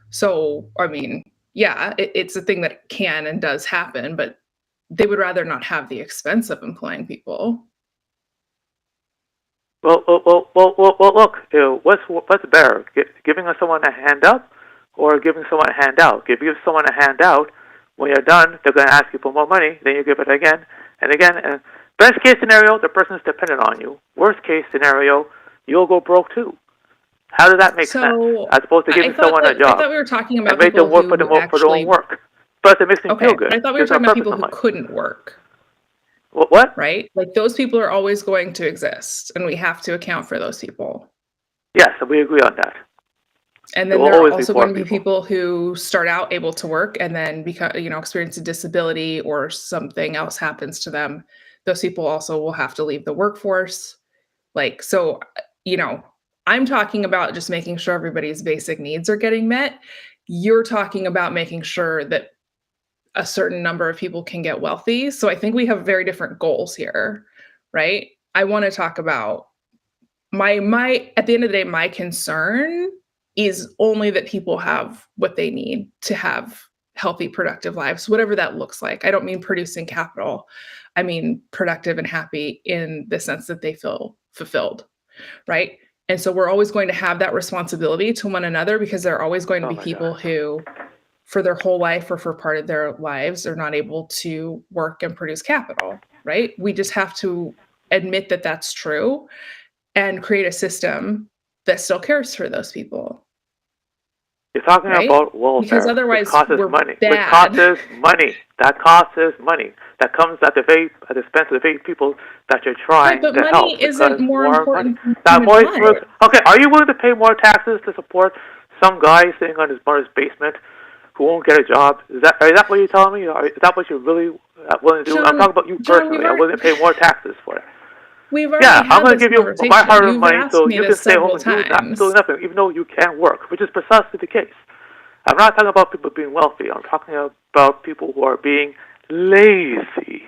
So, I mean, yeah, it's a thing that can and does happen, but they would rather not have the expense of employing people. Well, look, what's better, giving someone a handout or giving someone a handout? If you give someone a handout, when you're done, they're going to ask you for more money. Then you give it again and again. And best case scenario, the person's dependent on you. Worst case scenario, you'll go broke too. How does that make sense? As opposed to giving someone a job. I thought we were talking about and make them work for their own work. But it makes them feel good. I thought we were talking about people who couldn't work. What? Right? Like those people are always going to exist, and we have to account for those people. Yes, we agree on that. And then there are also going to be people who start out able to work and then experience a disability or something else happens to them. Those people also will have to leave the workforce. I'm talking about just making sure everybody's basic needs are getting met. You're talking about making sure that a certain number of people can get wealthy. So I think we have very different goals here, right? I want to talk about my at the end of the day, my concern is only that people have what they need to have healthy, productive lives, whatever that looks like. I don't mean producing capital. I mean productive and happy in the sense that they feel fulfilled, right? And so we're always going to have that responsibility to one another because there are always going to be people who, for their whole life or for part of their lives, are not able to work and produce capital, right? We just have to admit that that's true and create a system that still cares for those people. You're talking Right? about welfare, Because otherwise which costs us we're money. bad. Which costs us money. That costs us money. That comes at the expense of the very people that you're trying Right, but to money help. isn't more important than That human life. okay, are you willing to pay more taxes to support some guy sitting on his mother's basement who won't get a job? Is that what you're telling me? Is that what you're really willing to do? I'm talking about you personally. I'm willing to pay more taxes for it. We've already had I'm going this to give you conversation. my hard-earned You've money asked so me you can this stay home several and do times. nothing, even though you can't work, which is precisely the case. I'm not talking about people being wealthy. I'm talking about people who are being lazy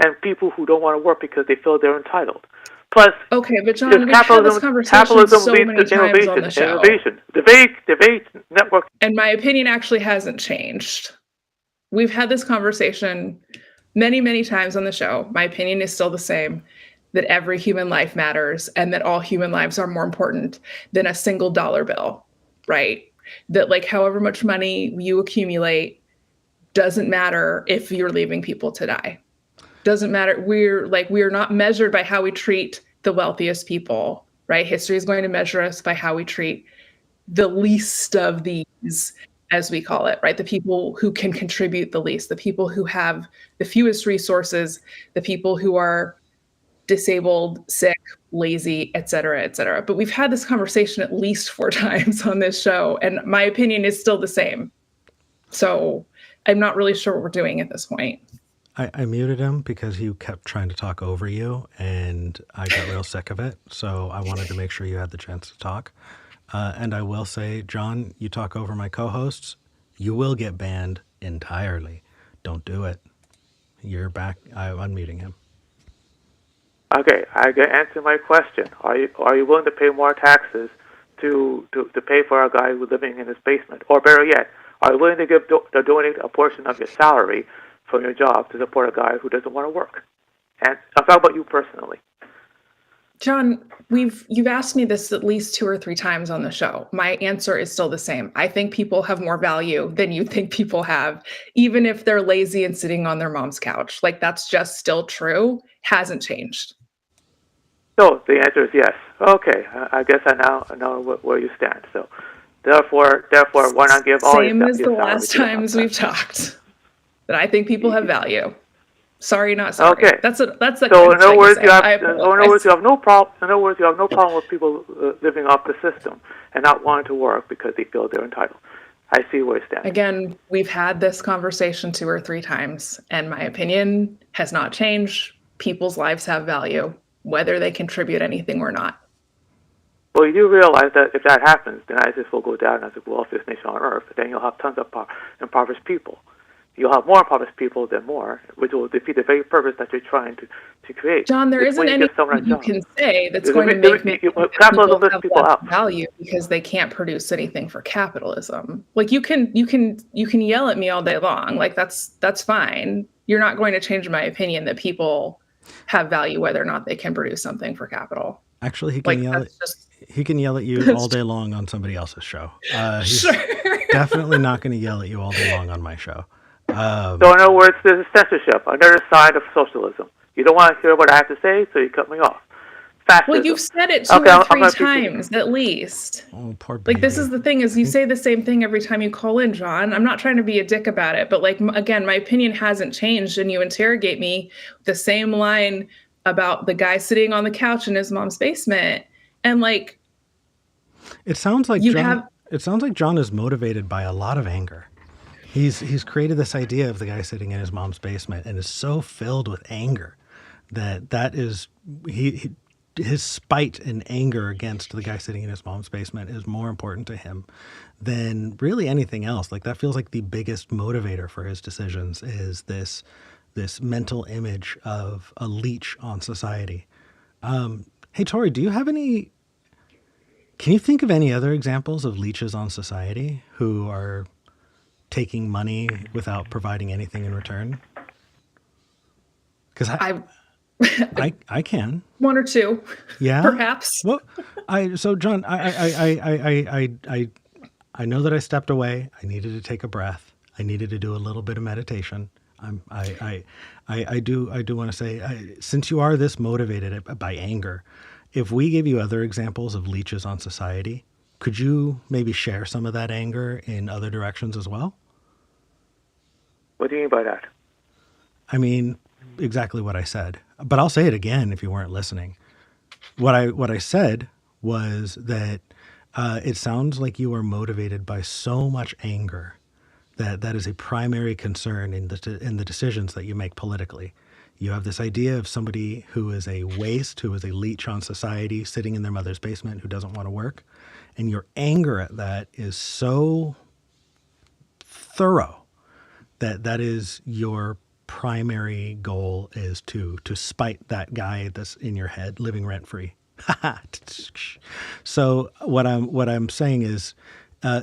and people who don't want to work because they feel they're entitled. Plus, okay, but John, we've had this conversation so many times on the show. Innovation. The very network. And my opinion actually hasn't changed. We've had this conversation many, many times on the show. My opinion is still the same, that every human life matters and that all human lives are more important than a single dollar bill, right? That like however much money you accumulate doesn't matter if you're leaving people to die. Doesn't matter. We're not measured by how we treat the wealthiest people, right? History is going to measure us by how we treat the least of these, as we call it, right? The people who can contribute the least, the people who have the fewest resources, the people who are disabled, sick, lazy, et cetera, et cetera. But we've had this conversation at least 4 times on this show, and my opinion is still the same. So I'm not really sure what we're doing at this point. I muted him because he kept trying to talk over you, and I got real sick of it. So I wanted to make sure you had the chance to talk. And I will say, John, you talk over my co-hosts, you will get banned entirely. Don't do it. You're back. I'm unmuting him. Okay, I can answer my question. Are you willing to pay more taxes to pay for a guy who's living in his basement? Or better yet, are you willing to donate a portion of your salary from your job to support a guy who doesn't want to work? And I'm talking about you personally. John, you've asked me this at least 2 or 3 times on the show. My answer is still the same. I think people have more value than you think people have, even if they're lazy and sitting on their mom's couch. Like that's just still true. Hasn't changed. So the answer is yes. Okay, I guess I now know where you stand. So therefore, why not give all same your as the salary last to the times outside? we've talked? That I think people have value. Sorry, not sorry. Okay. That's the So kind in of other thing words, to say. you have no problem. In other words, you have no problem with people living off the system and not wanting to work because they feel they're entitled. I see where you stand. Again, we've had this conversation 2 or 3 times, and my opinion has not changed. People's lives have value, whether they contribute anything or not. Well, you do realize that if that happens, then ISIS will go down as the wealthiest nation on earth. Then you'll have tons of impoverished people. You'll have more impoverished people than more, which will defeat the very purpose that you're trying to create. John, there isn't anything you can say that's going to make capitalism lifts people have out. value because they can't produce anything for capitalism. Like you can yell at me all day long. Like that's fine. You're not going to change my opinion that people have value whether or not they can produce something for capital. Actually, he can yell at you all day long on somebody else's show. He's definitely not going to yell at you all day long on my show. So in other words, there's a censorship, another side of socialism. You don't want to hear what I have to say, so you cut me off. Fascism. Well, you've said it 2 or 3 times at least. Oh, poor baby. Like this is the thing is you say the same thing every time you call in, John. I'm not trying to be a dick about it, but like again, my opinion hasn't changed, and you interrogate me the same line about the guy sitting on the couch in his mom's basement, and like it sounds like John is motivated by a lot of anger. He's created this idea of the guy sitting in his mom's basement and is so filled with anger that is he his spite and anger against the guy sitting in his mom's basement is more important to him than really anything else. Like that feels like the biggest motivator for his decisions is this mental image of a leech on society. Hey, Tori, do you have any? Can you think of any other examples of leeches on society who are taking money without providing anything in return? Because I can. One or two, Yeah. perhaps. Well, John, I know that I stepped away. I needed to take a breath. I needed to do a little bit of meditation. I do want to say, since you are this motivated by anger, if we give you other examples of leeches on society, could you maybe share some of that anger in other directions as well? What do you mean by that? I mean, exactly what I said, but I'll say it again if you weren't listening. What I said was that it sounds like you are motivated by so much anger that is a primary concern in the decisions that you make politically. You have this idea of somebody who is a waste, who is a leech on society, sitting in their mother's basement, who doesn't want to work, and your anger at that is so thorough that is your primary goal, is to spite that guy that's in your head living rent free. So what I'm saying is,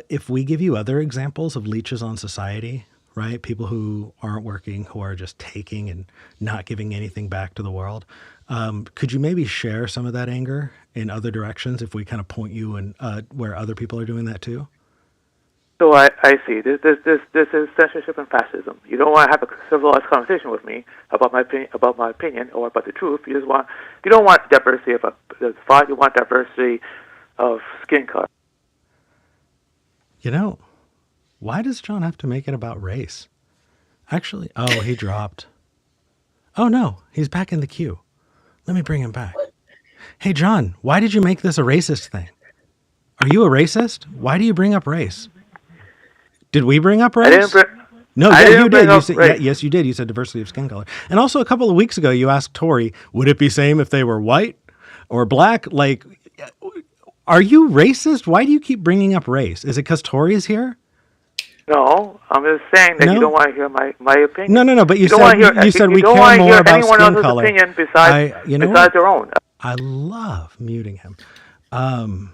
if we give you other examples of leeches on society, right? People who aren't working, who are just taking and not giving anything back to the world. Could you maybe share some of that anger in other directions if we kind of point you in where other people are doing that too? So I see. This is censorship and fascism. You don't want to have a civilized conversation with me about my opinion or about the truth. You don't want diversity of thought. You want diversity of skin color. You know, why does John have to make it about race? Actually, oh, he dropped. Oh no, he's back in the queue. Let me bring him back. Hey, John, why did you make this a racist thing? Are you a racist? Why do you bring up race? Did we bring up race? No, yeah, you did. You said, yeah, yes, you did. You said diversity of skin color. And also a couple of weeks ago, you asked Tori, would it be same if they were white or black? Like, are you racist? Why do you keep bringing up race? Is it because Tori is here? No, I'm just saying that you don't want to hear my opinion. No. But you said we care more about skin color. Opinion besides your own. I love muting him. I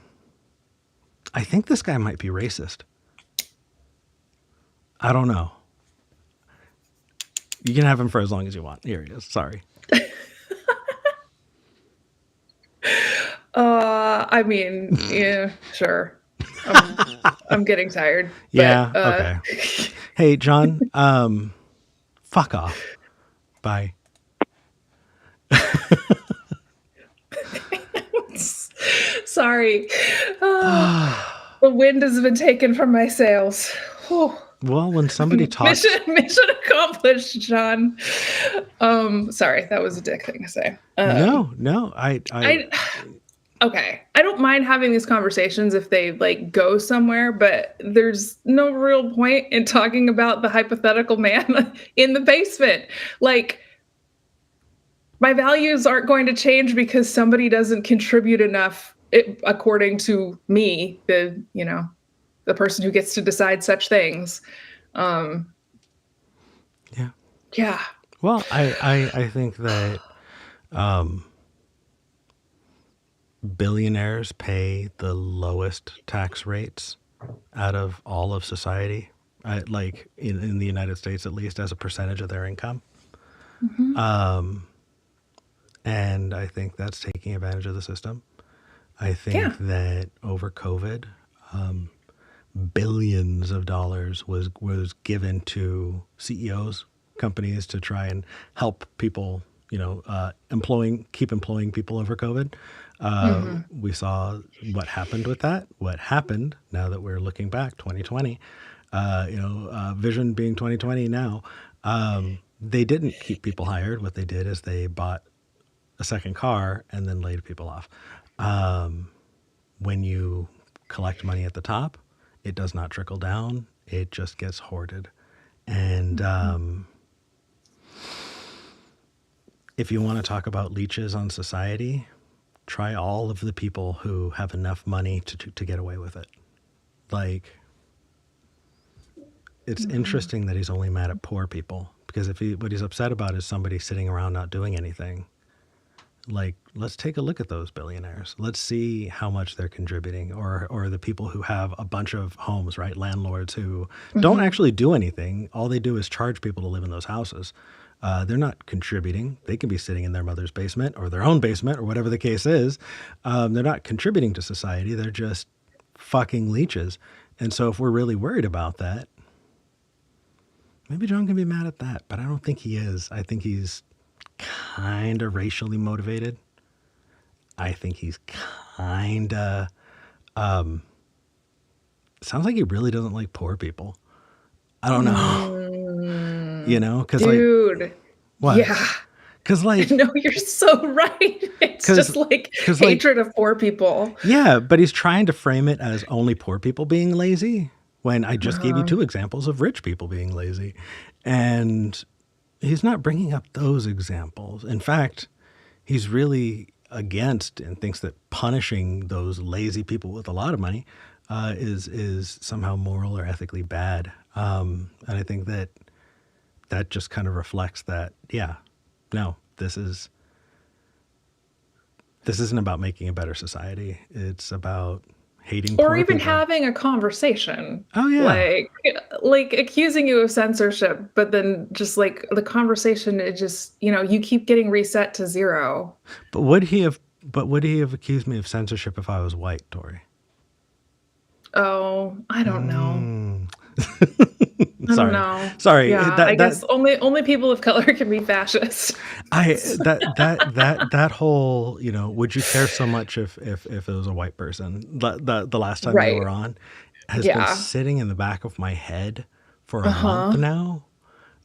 think this guy might be racist. I don't know. You can have him for as long as you want. Here he is. Sorry. I mean, yeah, sure. I'm getting tired. Yeah. Okay. Hey, John. Fuck off. Bye. Sorry. The wind has been taken from my sails. Whew. Well, when somebody talks... Mission accomplished, John. Sorry, that was a dick thing to say. No. Okay. I don't mind having these conversations if they like go somewhere, but there's no real point in talking about the hypothetical man in the basement. Like, my values aren't going to change because somebody doesn't contribute enough, according to me, the person who gets to decide such things. Yeah. Well, I think that billionaires pay the lowest tax rates out of all of society, like in the United States, at least as a percentage of their income. Mm-hmm. And I think that's taking advantage of the system. I think that over COVID, billions of dollars was given to CEOs, companies, to try and help people, keep employing people over COVID. We saw what happened with that. What happened now that we're looking back, 2020, vision being 2020 now, they didn't keep people hired. What they did is they bought a second car and then laid people off. When you collect money at the top, it does not trickle down. It just gets hoarded. And if you want to talk about leeches on society, try all of the people who have enough money to get away with it. Like, it's interesting that he's only mad at poor people, because what he's upset about is somebody sitting around not doing anything. Like, let's take a look at those billionaires. Let's see how much they're contributing, or the people who have a bunch of homes, right? Landlords who don't actually do anything. All they do is charge people to live in those houses. They're not contributing. They can be sitting in their mother's basement or their own basement or whatever the case is. They're not contributing to society. They're just fucking leeches. And so if we're really worried about that, maybe John can be mad at that, but I don't think he is. I think he's kind of racially motivated. I think he's kind of, sounds like he really doesn't like poor people. I don't know. You know, because Dude. like, what? Yeah. Because like, No, you're so right. It's just like hatred of poor people. Yeah, but he's trying to frame it as only poor people being lazy, when I just gave you 2 examples of rich people being lazy. And he's not bringing up those examples. In fact, he's really against and thinks that punishing those lazy people with a lot of money is somehow moral or ethically bad. And I think that just kind of reflects that, yeah, no, this isn't about making a better society. It's about hating poor or even people. having a conversation. Oh yeah, like accusing you of censorship, but then just like the conversation, it just, you keep getting reset to 0. But would he have accused me of censorship if I was white, Tori? Oh, I don't know. I Sorry. don't know. Sorry. Yeah, I guess only people of color can be fascist. That whole, would you care so much if it was a white person? The last time you were on has been sitting in the back of my head for a month now.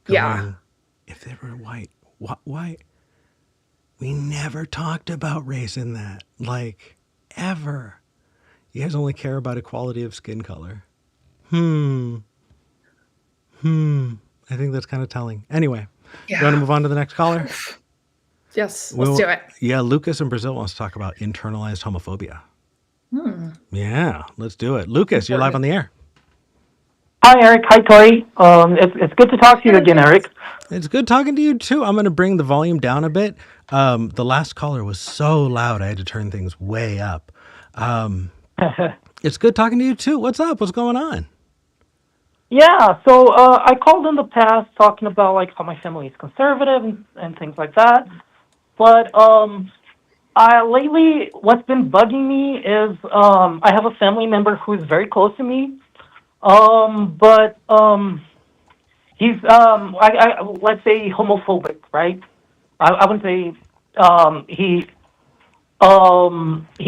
Going, if they were white, why? We never talked about race in that, like, ever. You guys only care about equality of skin color. I think that's kind of telling. Anyway, you want to move on to the next caller? Yes, let's do it. Yeah, Lucas in Brazil wants to talk about internalized homophobia. Yeah, let's do it. Lucas, you're live on the air. Hi, Eric. Hi, Tori. It's good to talk to you again, Eric. It's good talking to you, too. I'm going to bring the volume down a bit. The last caller was so loud, I had to turn things way up. It's good talking to you, too. What's up? What's going on? Yeah, so I called in the past talking about like how my family is conservative and things like that. But lately, what's been bugging me is I have a family member who is very close to me. But he's let's say homophobic, right? I wouldn't say he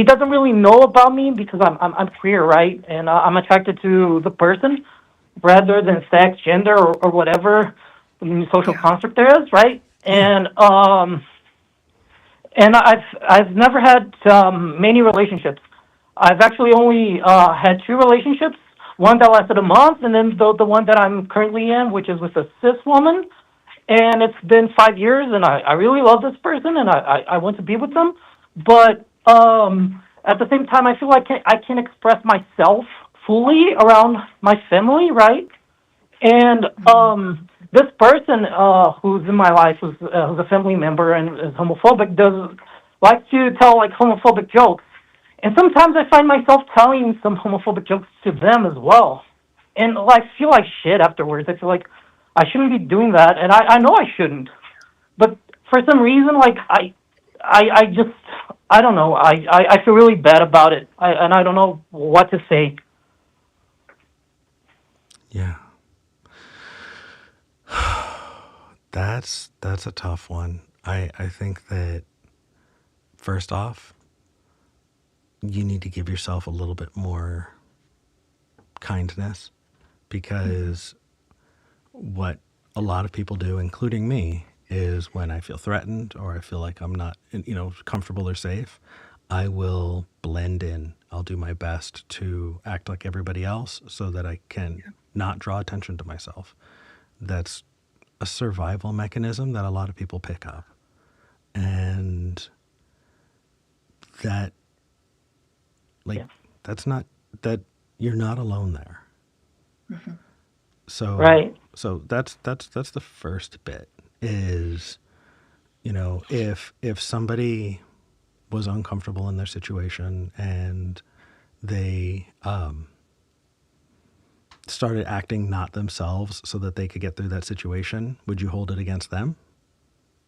doesn't really know about me because I'm queer, right? And I'm attracted to the person rather than sex, gender, or whatever the social construct there is, right? And I've never had many relationships. I've actually only had 2 relationships. One that lasted a month, and then the one that I'm currently in, which is with a cis woman. And it's been 5 years, and I really love this person, and I want to be with them. But at the same time, I feel like I can't express myself fully around my family, right? And this person who's in my life, who's a family member and is homophobic, likes to tell like homophobic jokes. And sometimes I find myself telling some homophobic jokes to them as well. And I feel like shit afterwards. I feel like I shouldn't be doing that, and I know I shouldn't. But for some reason, like I just, I don't know. I feel really bad about it, and I don't know what to say. Yeah. That's a tough one. I think that, first off, you need to give yourself a little bit more kindness, because what a lot of people do, including me, is when I feel threatened or I feel like I'm not, comfortable or safe, I will blend in. I'll do my best to act like everybody else so that I can not draw attention to myself. That's a survival mechanism that a lot of people pick up. And that, like, Yeah. that's not, that you're not alone there. So, Right. so that's the first bit is, if somebody was uncomfortable in their situation and they started acting not themselves so that they could get through that situation, would you hold it against them?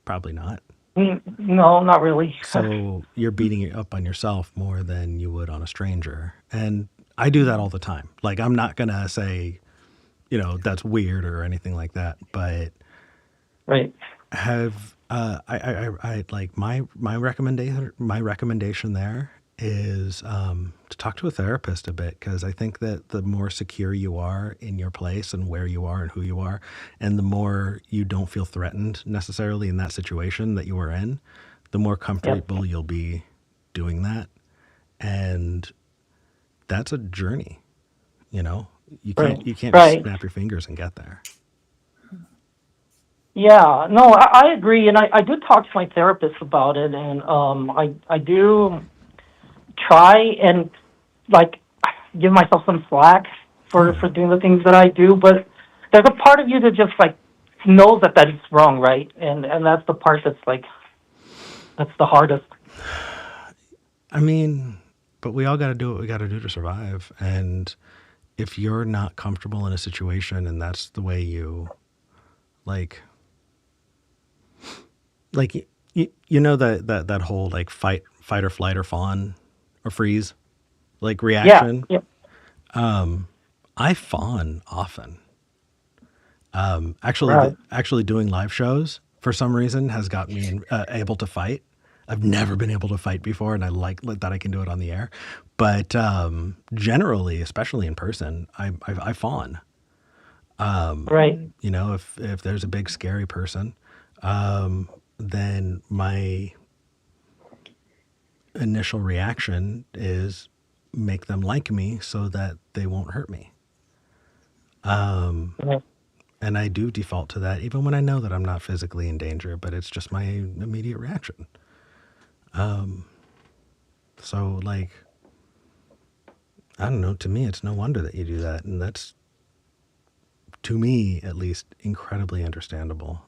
Probably not. No, not really. So you're beating it up on yourself more than you would on a stranger. And I do that all the time. Like, I'm not going to say, that's weird or anything like that, but Right. have I like my recommendation there is to talk to a therapist a bit, because I think that the more secure you are in your place and where you are and who you are, and the more you don't feel threatened necessarily in that situation that you are in, the more comfortable you'll be doing that. And that's a journey, you Right. can't Right. snap your fingers and get there. Yeah, no, I agree, and I do talk to my therapist about it, and I do try and like give myself some slack for doing the things that I do, but there's a part of you that just like knows that is wrong, right? And that's the part that's like that's the hardest. I mean, but we all got to do what we got to do to survive. And if you're not comfortable in a situation and that's the way you like that whole like fight or flight or fawn or freeze like reaction. Yeah. I fawn often. Actually, Right. actually doing live shows for some reason has got me able to fight. I've never been able to fight before, and I like that I can do it on the air. But generally, especially in person, I fawn. Right. If there's a big scary person, then my initial reaction is make them like me so that they won't hurt me. Right. And I do default to that even when I know that I'm not physically in danger, but it's just my immediate reaction. So like, I don't know, to me, it's no wonder that you do that. And that's, to me, at least, incredibly understandable.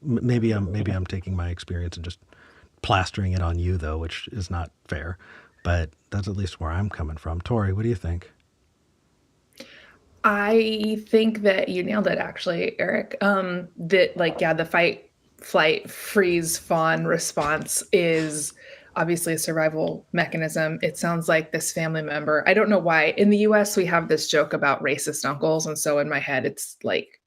Maybe I'm taking my experience and just plastering it on you though, which is not fair, but that's at least where I'm coming from. Tori, what do you think? I think that you nailed it, actually, Eric. That like, yeah, the fight, flight, freeze, fawn response is obviously a survival mechanism. It sounds like this family member. I don't know why in the US we have this joke about racist uncles, and so in my head it's like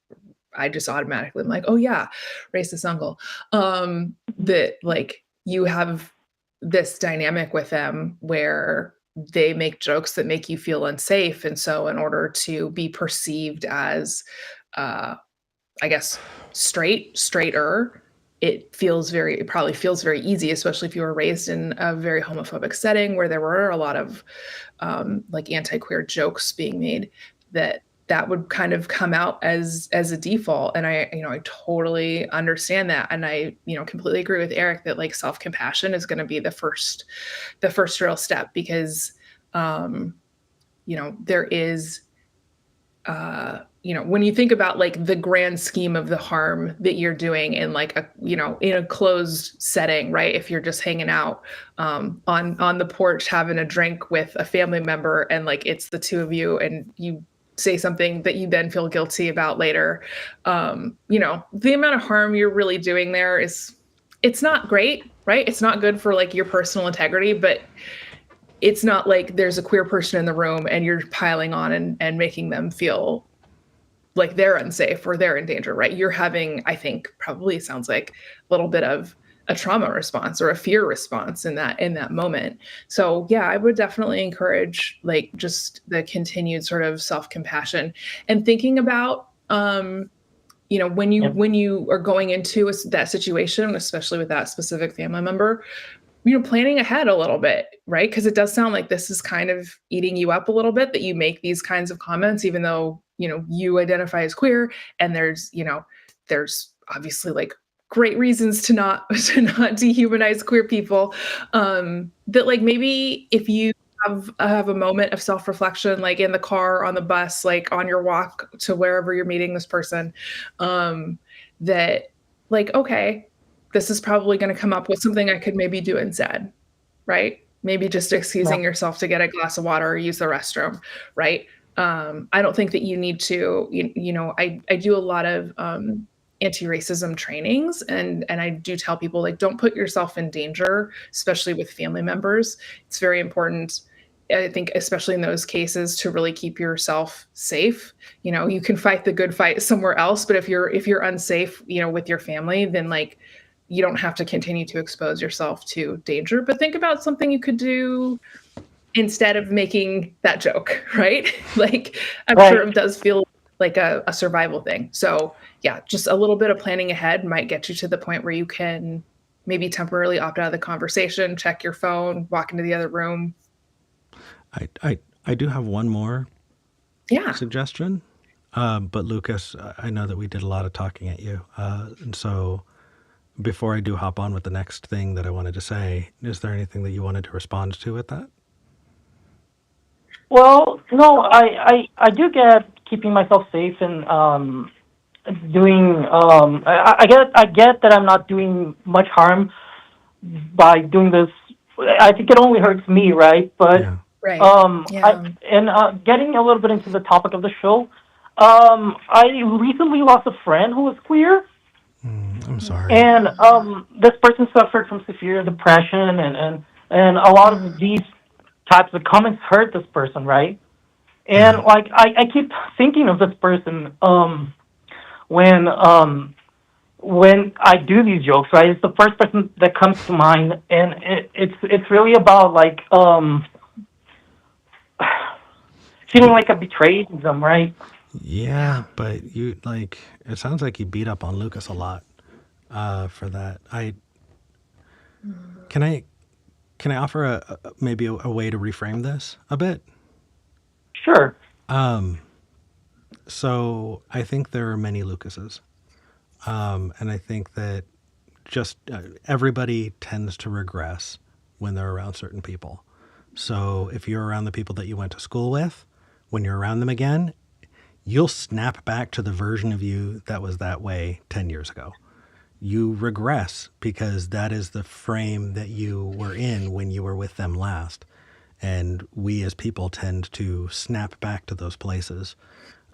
I just automatically am like, oh yeah, racist uncle. That like you have this dynamic with them where they make jokes that make you feel unsafe. And so in order to be perceived as I guess straighter, it probably feels very easy, especially if you were raised in a very homophobic setting where there were a lot of like anti-queer jokes being made, that would kind of come out as a default. And I totally understand that. And I, completely agree with Eric that like self-compassion is going to be the first real step, because, there is, when you think about like the grand scheme of the harm that you're doing in like in a closed setting, right? If you're just hanging out on the porch having a drink with a family member and like it's the two of you and you say something that you then feel guilty about later, the amount of harm you're really doing there it's not great, right? It's not good for like your personal integrity, but it's not like there's a queer person in the room and you're piling on and making them feel like they're unsafe or they're in danger, right? You're having, I think, probably sounds like a little bit of a trauma response or a fear response in that moment. So yeah, I would definitely encourage like just the continued sort of self-compassion and thinking about, when you are going into that situation, especially with that specific family member, planning ahead a little bit, right? Because it does sound like this is kind of eating you up a little bit, that you make these kinds of comments, even though, you identify as queer, and there's obviously like great reasons to not dehumanize queer people. That like maybe if you have a moment of self-reflection, like in the car, on the bus, like on your walk to wherever you're meeting this person, that like, okay, this is probably going to come up with something I could maybe do instead, right? Maybe just Yeah. excusing yourself to get a glass of water or use the restroom, right? I don't think that you need to, I do a lot of anti-racism trainings, and I do tell people, like, don't put yourself in danger, especially with family members. It's very important, I think, especially in those cases, to really keep yourself safe. You can fight the good fight somewhere else, but if you're unsafe, with your family, then like you don't have to continue to expose yourself to danger. But think about something you could do instead of making that joke, right? Like, I'm sure Right. it does feel like a survival thing. So yeah, just a little bit of planning ahead might get you to the point where you can maybe temporarily opt out of the conversation, check your phone, walk into the other room. I do have one more Yeah. suggestion. But Lucas, I know that we did a lot of talking at you. And so before I do hop on with the next thing that I wanted to say, is there anything that you wanted to respond to with that? Well, no, I do get keeping myself safe and doing I get that I'm not doing much harm by doing this. I think it only hurts me, right? But Yeah. Right. I and getting a little bit into the topic of the show, I recently lost a friend who was queer, I'm sorry. and this person suffered from severe depression, and a lot of these types of comments hurt this person, right? And Yeah. like I keep thinking of this person when I do these jokes, right? It's the first person that comes to mind, and it's really about like feeling like I betrayed them, right? Yeah, but you like it sounds like you beat up on Lucas a lot for that. Can I can I offer maybe a way to reframe this a bit? Sure. So I think there are many Lucases, and I think that just everybody tends to regress when they're around certain people. So if you're around the people that you went to school with, when you're around them again, you'll snap back to the version of you that was that way 10 years ago. You regress because that is the frame that you were in when you were with them last. And we as people tend to snap back to those places.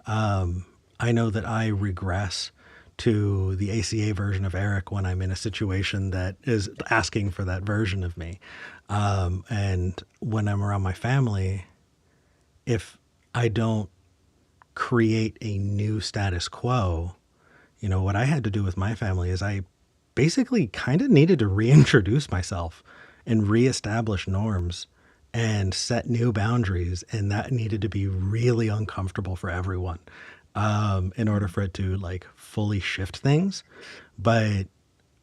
I know that I regress to the ACA version of Eric when I'm in a situation that is asking for that version of me. And when I'm around my family, if I don't create a new status quo, what I had to do with my family is I basically kind of needed to reintroduce myself and reestablish norms and set new boundaries. And that needed to be really uncomfortable for everyone in order for it to like fully shift things. But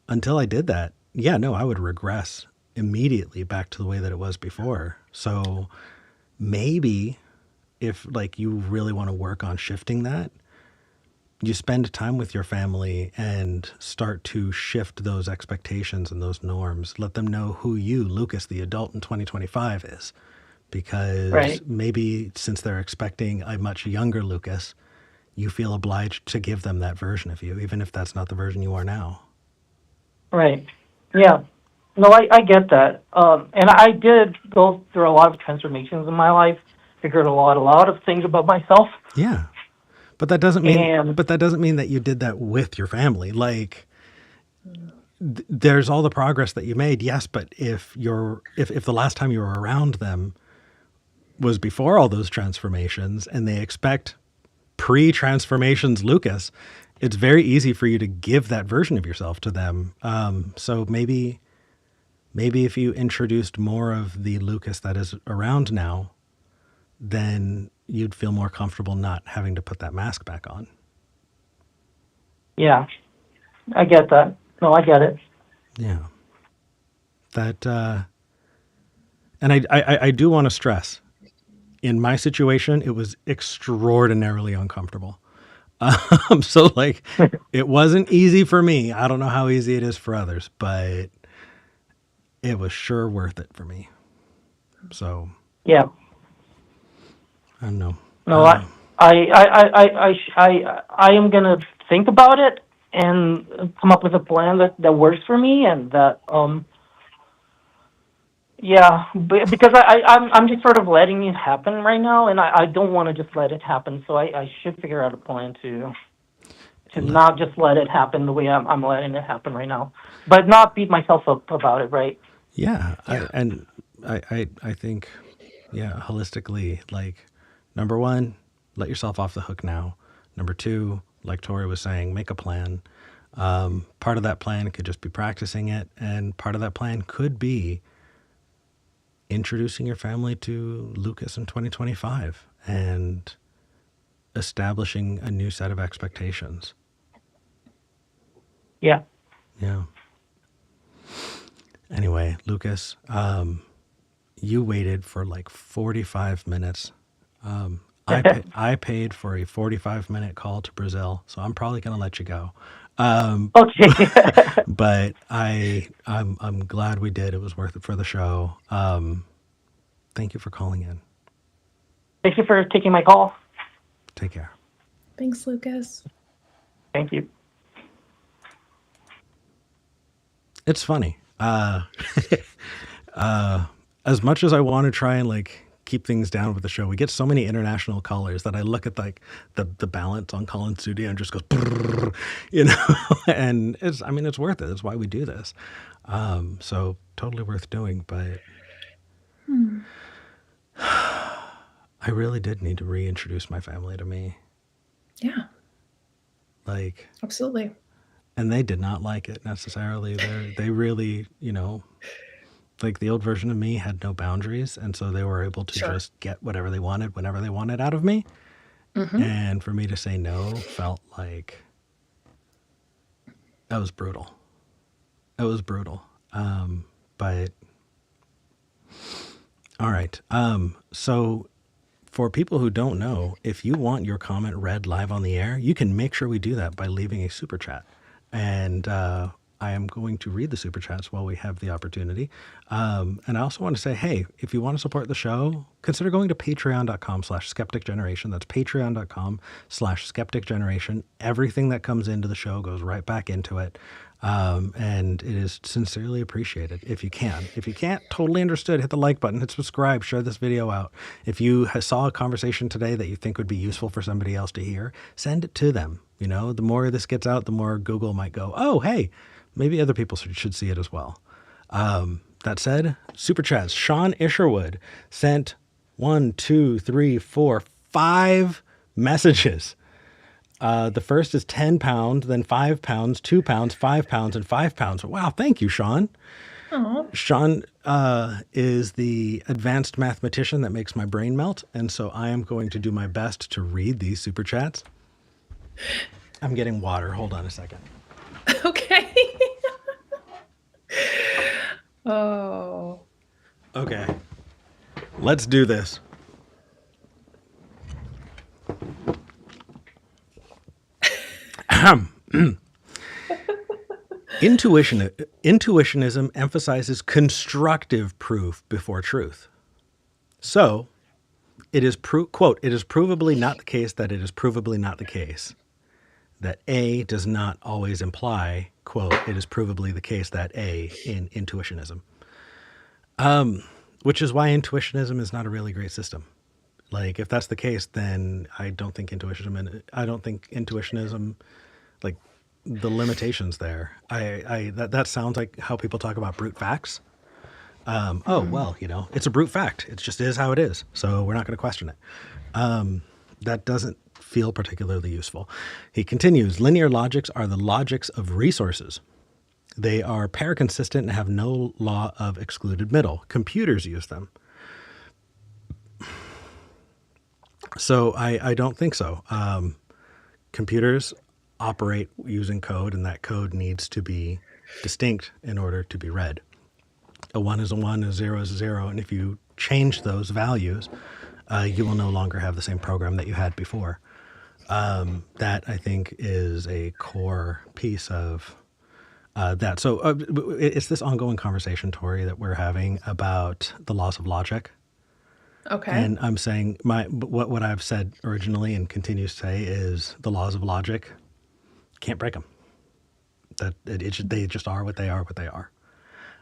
until I did that, yeah, no, I would regress immediately back to the way that it was before. So maybe if like you really want to work on shifting that, you spend time with your family and start to shift those expectations and those norms. Let them know who you, Lucas, the adult in 2025 is. Because Right. maybe since they're expecting a much younger Lucas, you feel obliged to give them that version of you, even if that's not the version you are now. Right. Yeah. No, I get that. And I did go through a lot of transformations in my life. Figured a lot of things about myself. Yeah. But that doesn't mean And that you did that with your family. Like there's all the progress that you made. Yes, but if the last time you were around them was before all those transformations and they expect pre-transformations Lucas, it's very easy for you to give that version of yourself to them. So maybe if you introduced more of the Lucas that is around now, then you'd feel more comfortable not having to put that mask back on. yeah, I get that. No, I get it. Yeah. That, and I do want to stress, in my situation, it was extraordinarily uncomfortable. So like, it wasn't easy for me. I don't know how easy it is for others, but it was sure worth it for me. So Yeah. I don't know. No, I am gonna think about it and come up with a plan that works for me, and that yeah, because I'm just sort of letting it happen right now, and I don't want to just let it happen. So I should figure out a plan to not just let it happen the way I'm letting it happen right now, but not beat myself up about it, right? Yeah, I think, yeah, holistically, like, number one, let yourself off the hook now. Number two, like Tori was saying, make a plan. Part of that plan could just be practicing it, and part of that plan could be introducing your family to Lucas in 2025 and establishing a new set of expectations. Yeah. Yeah. Anyway, Lucas, you waited for like 45 minutes. I paid for a 45-minute call to Brazil, so I'm probably going to let you go. Okay. But I'm glad we did. It was worth it for the show. Thank you for calling in. Thank you for taking my call. Take care. Thanks, Lucas. Thank you. It's funny. As much as I want to try and like keep things down with the show, we get so many international callers that I look at like the balance on call in studio and just goes, brrr, you know, and it's worth it. That's why we do this. So totally worth doing, but I really did need to reintroduce my family to me. Yeah, Like, absolutely. and they did not like it necessarily. They really, you know, like the old version of me had no boundaries, and so they were able to Sure. just get whatever they wanted whenever they wanted out of me. And for me to say no felt like that was brutal. It was brutal. But all right. So for people who don't know, if you want your comment read live on the air, you can make sure we do that by leaving a super chat. And I am going to read the super chats while we have the opportunity. And I also want to say, hey, if you want to support the show, consider going to patreon.com/skeptic generation. That's patreon.com/skeptic generation. Everything that comes into the show goes right back into it. And it is sincerely appreciated if you can. If you can't, totally understood. Hit the like button, hit subscribe, share this video out. If you saw a conversation today that you think would be useful for somebody else to hear, send it to them. You know, the more this gets out, the more Google might go, oh, hey, maybe other people should see it as well. That said, super chats. Sean Isherwood sent 1, 2, 3, 4, 5 messages. The first is £10, then £5, £2, £5, and £5. Wow, thank you, Sean. Oh, Sean is the advanced mathematician that makes my brain melt, and so I am going to do my best to read these super chats. I'm getting water. Hold on a second. okay. Oh, Okay, let's do this. Intuitionism emphasizes constructive proof before truth. So, it is quote, it is provably not the case that it is provably not the case. That A does not always imply, quote, it is provably the case that A in intuitionism. Which is why intuitionism is not a really great system. Like, if that's the case, then I don't think intuitionism, like, the limitations there. That sounds like how people talk about brute facts. Oh, well, you know, it's a brute fact. It just is how it is. So we're not going to question it. That doesn't feel particularly useful. He continues, linear logics are the logics of resources. They are pair-consistent and have no law of excluded middle. Computers use them. So I don't think so. Computers operate using code, and that code needs to be distinct in order to be read. A 1 is a 1, a 0 is a 0, and if you change those values, you will no longer have the same program that you had before. That I think is a core piece of that. So it's this ongoing conversation, Tori, that we're having about the laws of logic. Okay. And I'm saying what I've said originally and continue to say is the laws of logic, can't break them. That they just are what they are, what they are.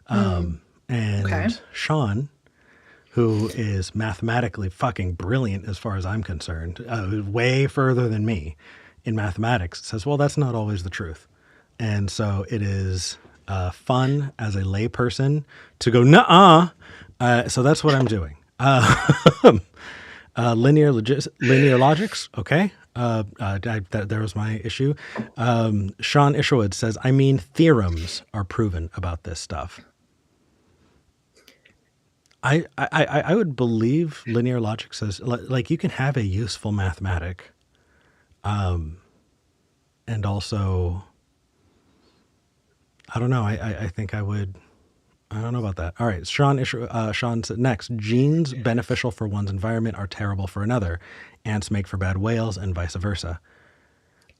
And Okay. Sean, who is mathematically fucking brilliant as far as I'm concerned, way further than me in mathematics, says, well, that's not always the truth. And so it is fun as a layperson to go, nuh-uh. So that's what I'm doing. Linear logics, okay. There was my issue. Sean Isherwood says, I mean, theorems are proven about this stuff. I would believe linear logic says, like, you can have a useful mathematic, and also, I don't know. I think I would. I don't know about that. All right, Sean said next. Genes beneficial for one's environment are terrible for another. Ants make for bad whales, and vice versa.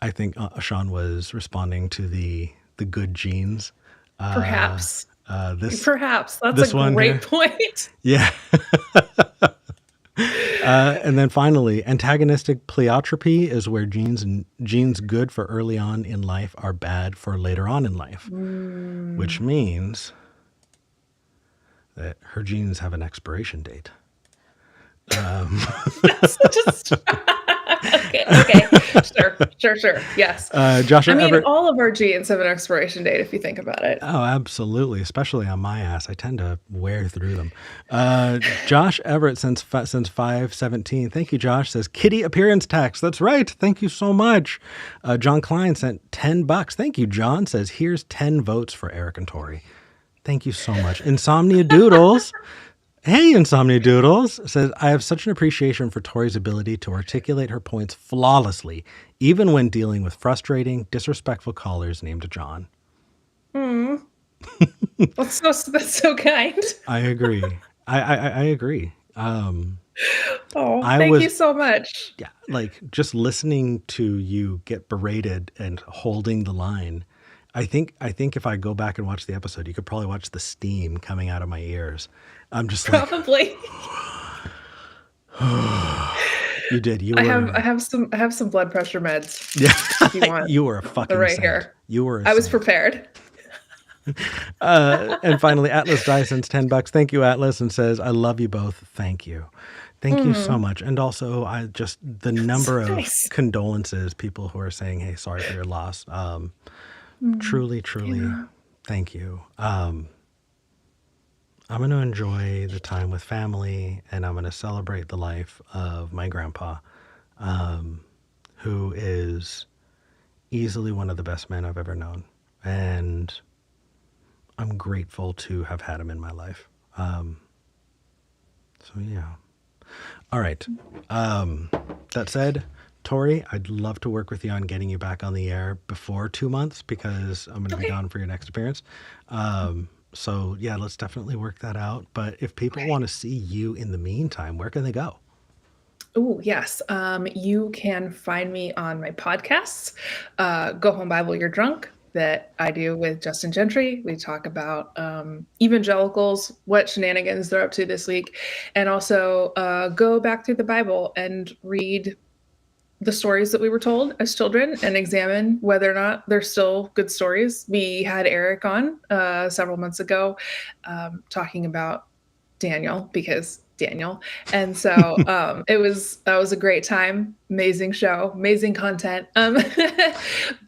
I think Sean was responding to the good genes. Perhaps. Perhaps. That's this a one great here. point. Yeah. And then finally, antagonistic pleiotropy is where genes good for early on in life are bad for later on in life, which means that her genes have an expiration date. That's just okay. Sure. Yes. Josh, I mean, all of our genes have an expiration date if you think about it. Oh, absolutely. Especially on my ass. I tend to wear through them. Josh Everett since 5/17. Thank you, Josh. Says kitty appearance tax. That's right. Thank you so much. John Klein sent $10. Thank you, John. Says here's 10 votes for Eric and Tori. Thank you so much. Insomnia Doodles. Hey, Insomnia Doodles says, I have such an appreciation for Tori's ability to articulate her points flawlessly, even when dealing with frustrating, disrespectful callers named John. That's so kind. I agree. I agree. Thank you so much. Yeah, like just listening to you get berated and holding the line. I think if I go back and watch the episode, you could probably watch the steam coming out of my ears. I'm just probably. You did. I have some blood pressure meds. Yeah, if you want. You were a fucking right saint. Here. You were. I was prepared. And finally, Atlas Dyson's $10. Thank you, Atlas, and says, "I love you both. Thank you." Thank you so much. And also, I just the number of condolences, people who are saying, "Hey, sorry for your loss." Truly, thank you. I'm going to enjoy the time with family, and I'm going to celebrate the life of my grandpa, who is easily one of the best men I've ever known. And I'm grateful to have had him in my life. So, yeah. All right. That said, Tori, I'd love to work with you on getting you back on the air before 2 months, because I'm going to be gone for your next appearance. So yeah, let's definitely work that out. But if people want to see you in the meantime, where can they go? Oh, yes. You can find me on my podcasts, Go Home Bible, You're Drunk, that I do with Justin Gentry. We talk about evangelicals, what shenanigans they're up to this week, and also go back through the Bible and read the stories that we were told as children and examine whether or not they're still good stories. We had Eric on several months ago talking about Daniel, because Daniel. And so that was a great time. Amazing show, amazing content.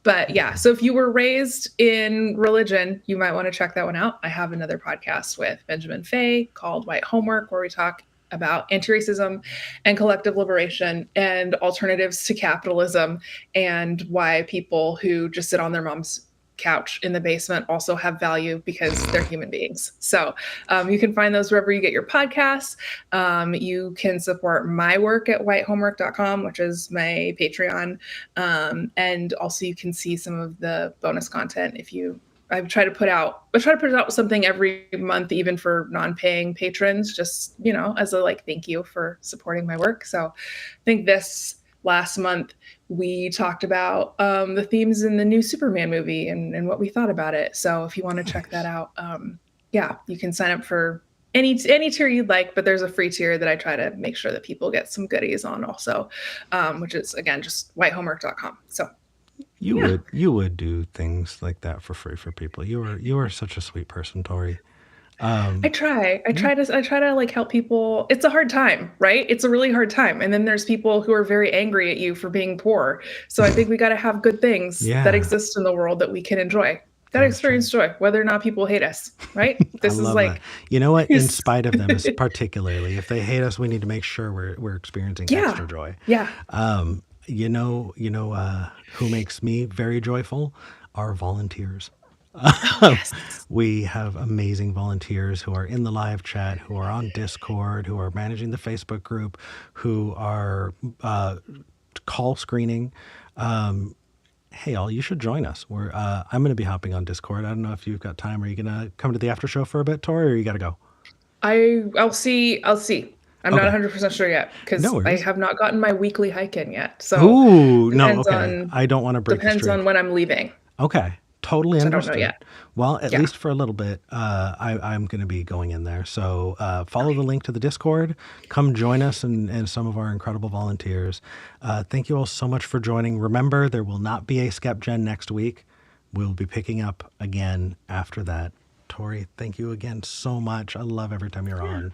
But yeah, so if you were raised in religion, you might want to check that one out. I have another podcast with Benjamin Fay called White Homework, where we talk about anti-racism and collective liberation and alternatives to capitalism, and why people who just sit on their mom's couch in the basement also have value because they're human beings. So you can find those wherever you get your podcasts. You can support my work at whitehomework.com, which is my Patreon. And also you can see some of the bonus content I try to put out something every month, even for non-paying patrons, just, as a thank you for supporting my work. So I think this last month we talked about the themes in the new Superman movie and what we thought about it. So if you want to check that out, yeah, you can sign up for any tier you'd like, but there's a free tier that I try to make sure that people get some goodies on also, which is again just whitehomework.com. So you would do things like that for free for people. You are such a sweet person, Tori. I try to like help people. It's a hard time, right? It's a really hard time. And then there's people who are very angry at you for being poor. So I think we got to have good things that exist in the world that we can enjoy. Got to experience joy, whether or not people hate us, right? This is like that. You know what? In spite of them, particularly if they hate us, we need to make sure we're experiencing extra joy. Yeah. You know who makes me very joyful? Our volunteers. We have amazing volunteers who are in the live chat, who are on Discord, who are managing the Facebook group, who are call screening. Hey, all, you should join us. I'm going to be hopping on Discord. I don't know if you've got time. Are you going to come to the after show for a bit, Tori, or you got to go? I'll see. I'm not 100% sure yet because I have not gotten my weekly hike in yet. So I don't want to break the streak. Depends on when I'm leaving. Okay. Totally understood. I don't know yet. Well, at least for a little bit, I'm going to be going in there. So follow the link to the Discord. Come join us and some of our incredible volunteers. Thank you all so much for joining. Remember, there will not be a SKEPGEN next week. We'll be picking up again after that. Tori, thank you again so much. I love every time you're on.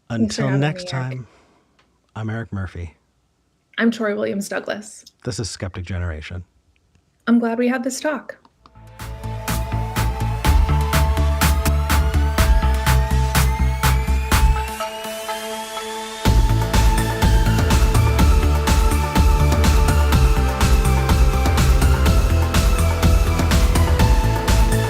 Until next time, I'm Eric Murphy. I'm Tori Williams Douglas. This is Skeptic Generation. I'm glad we had this talk.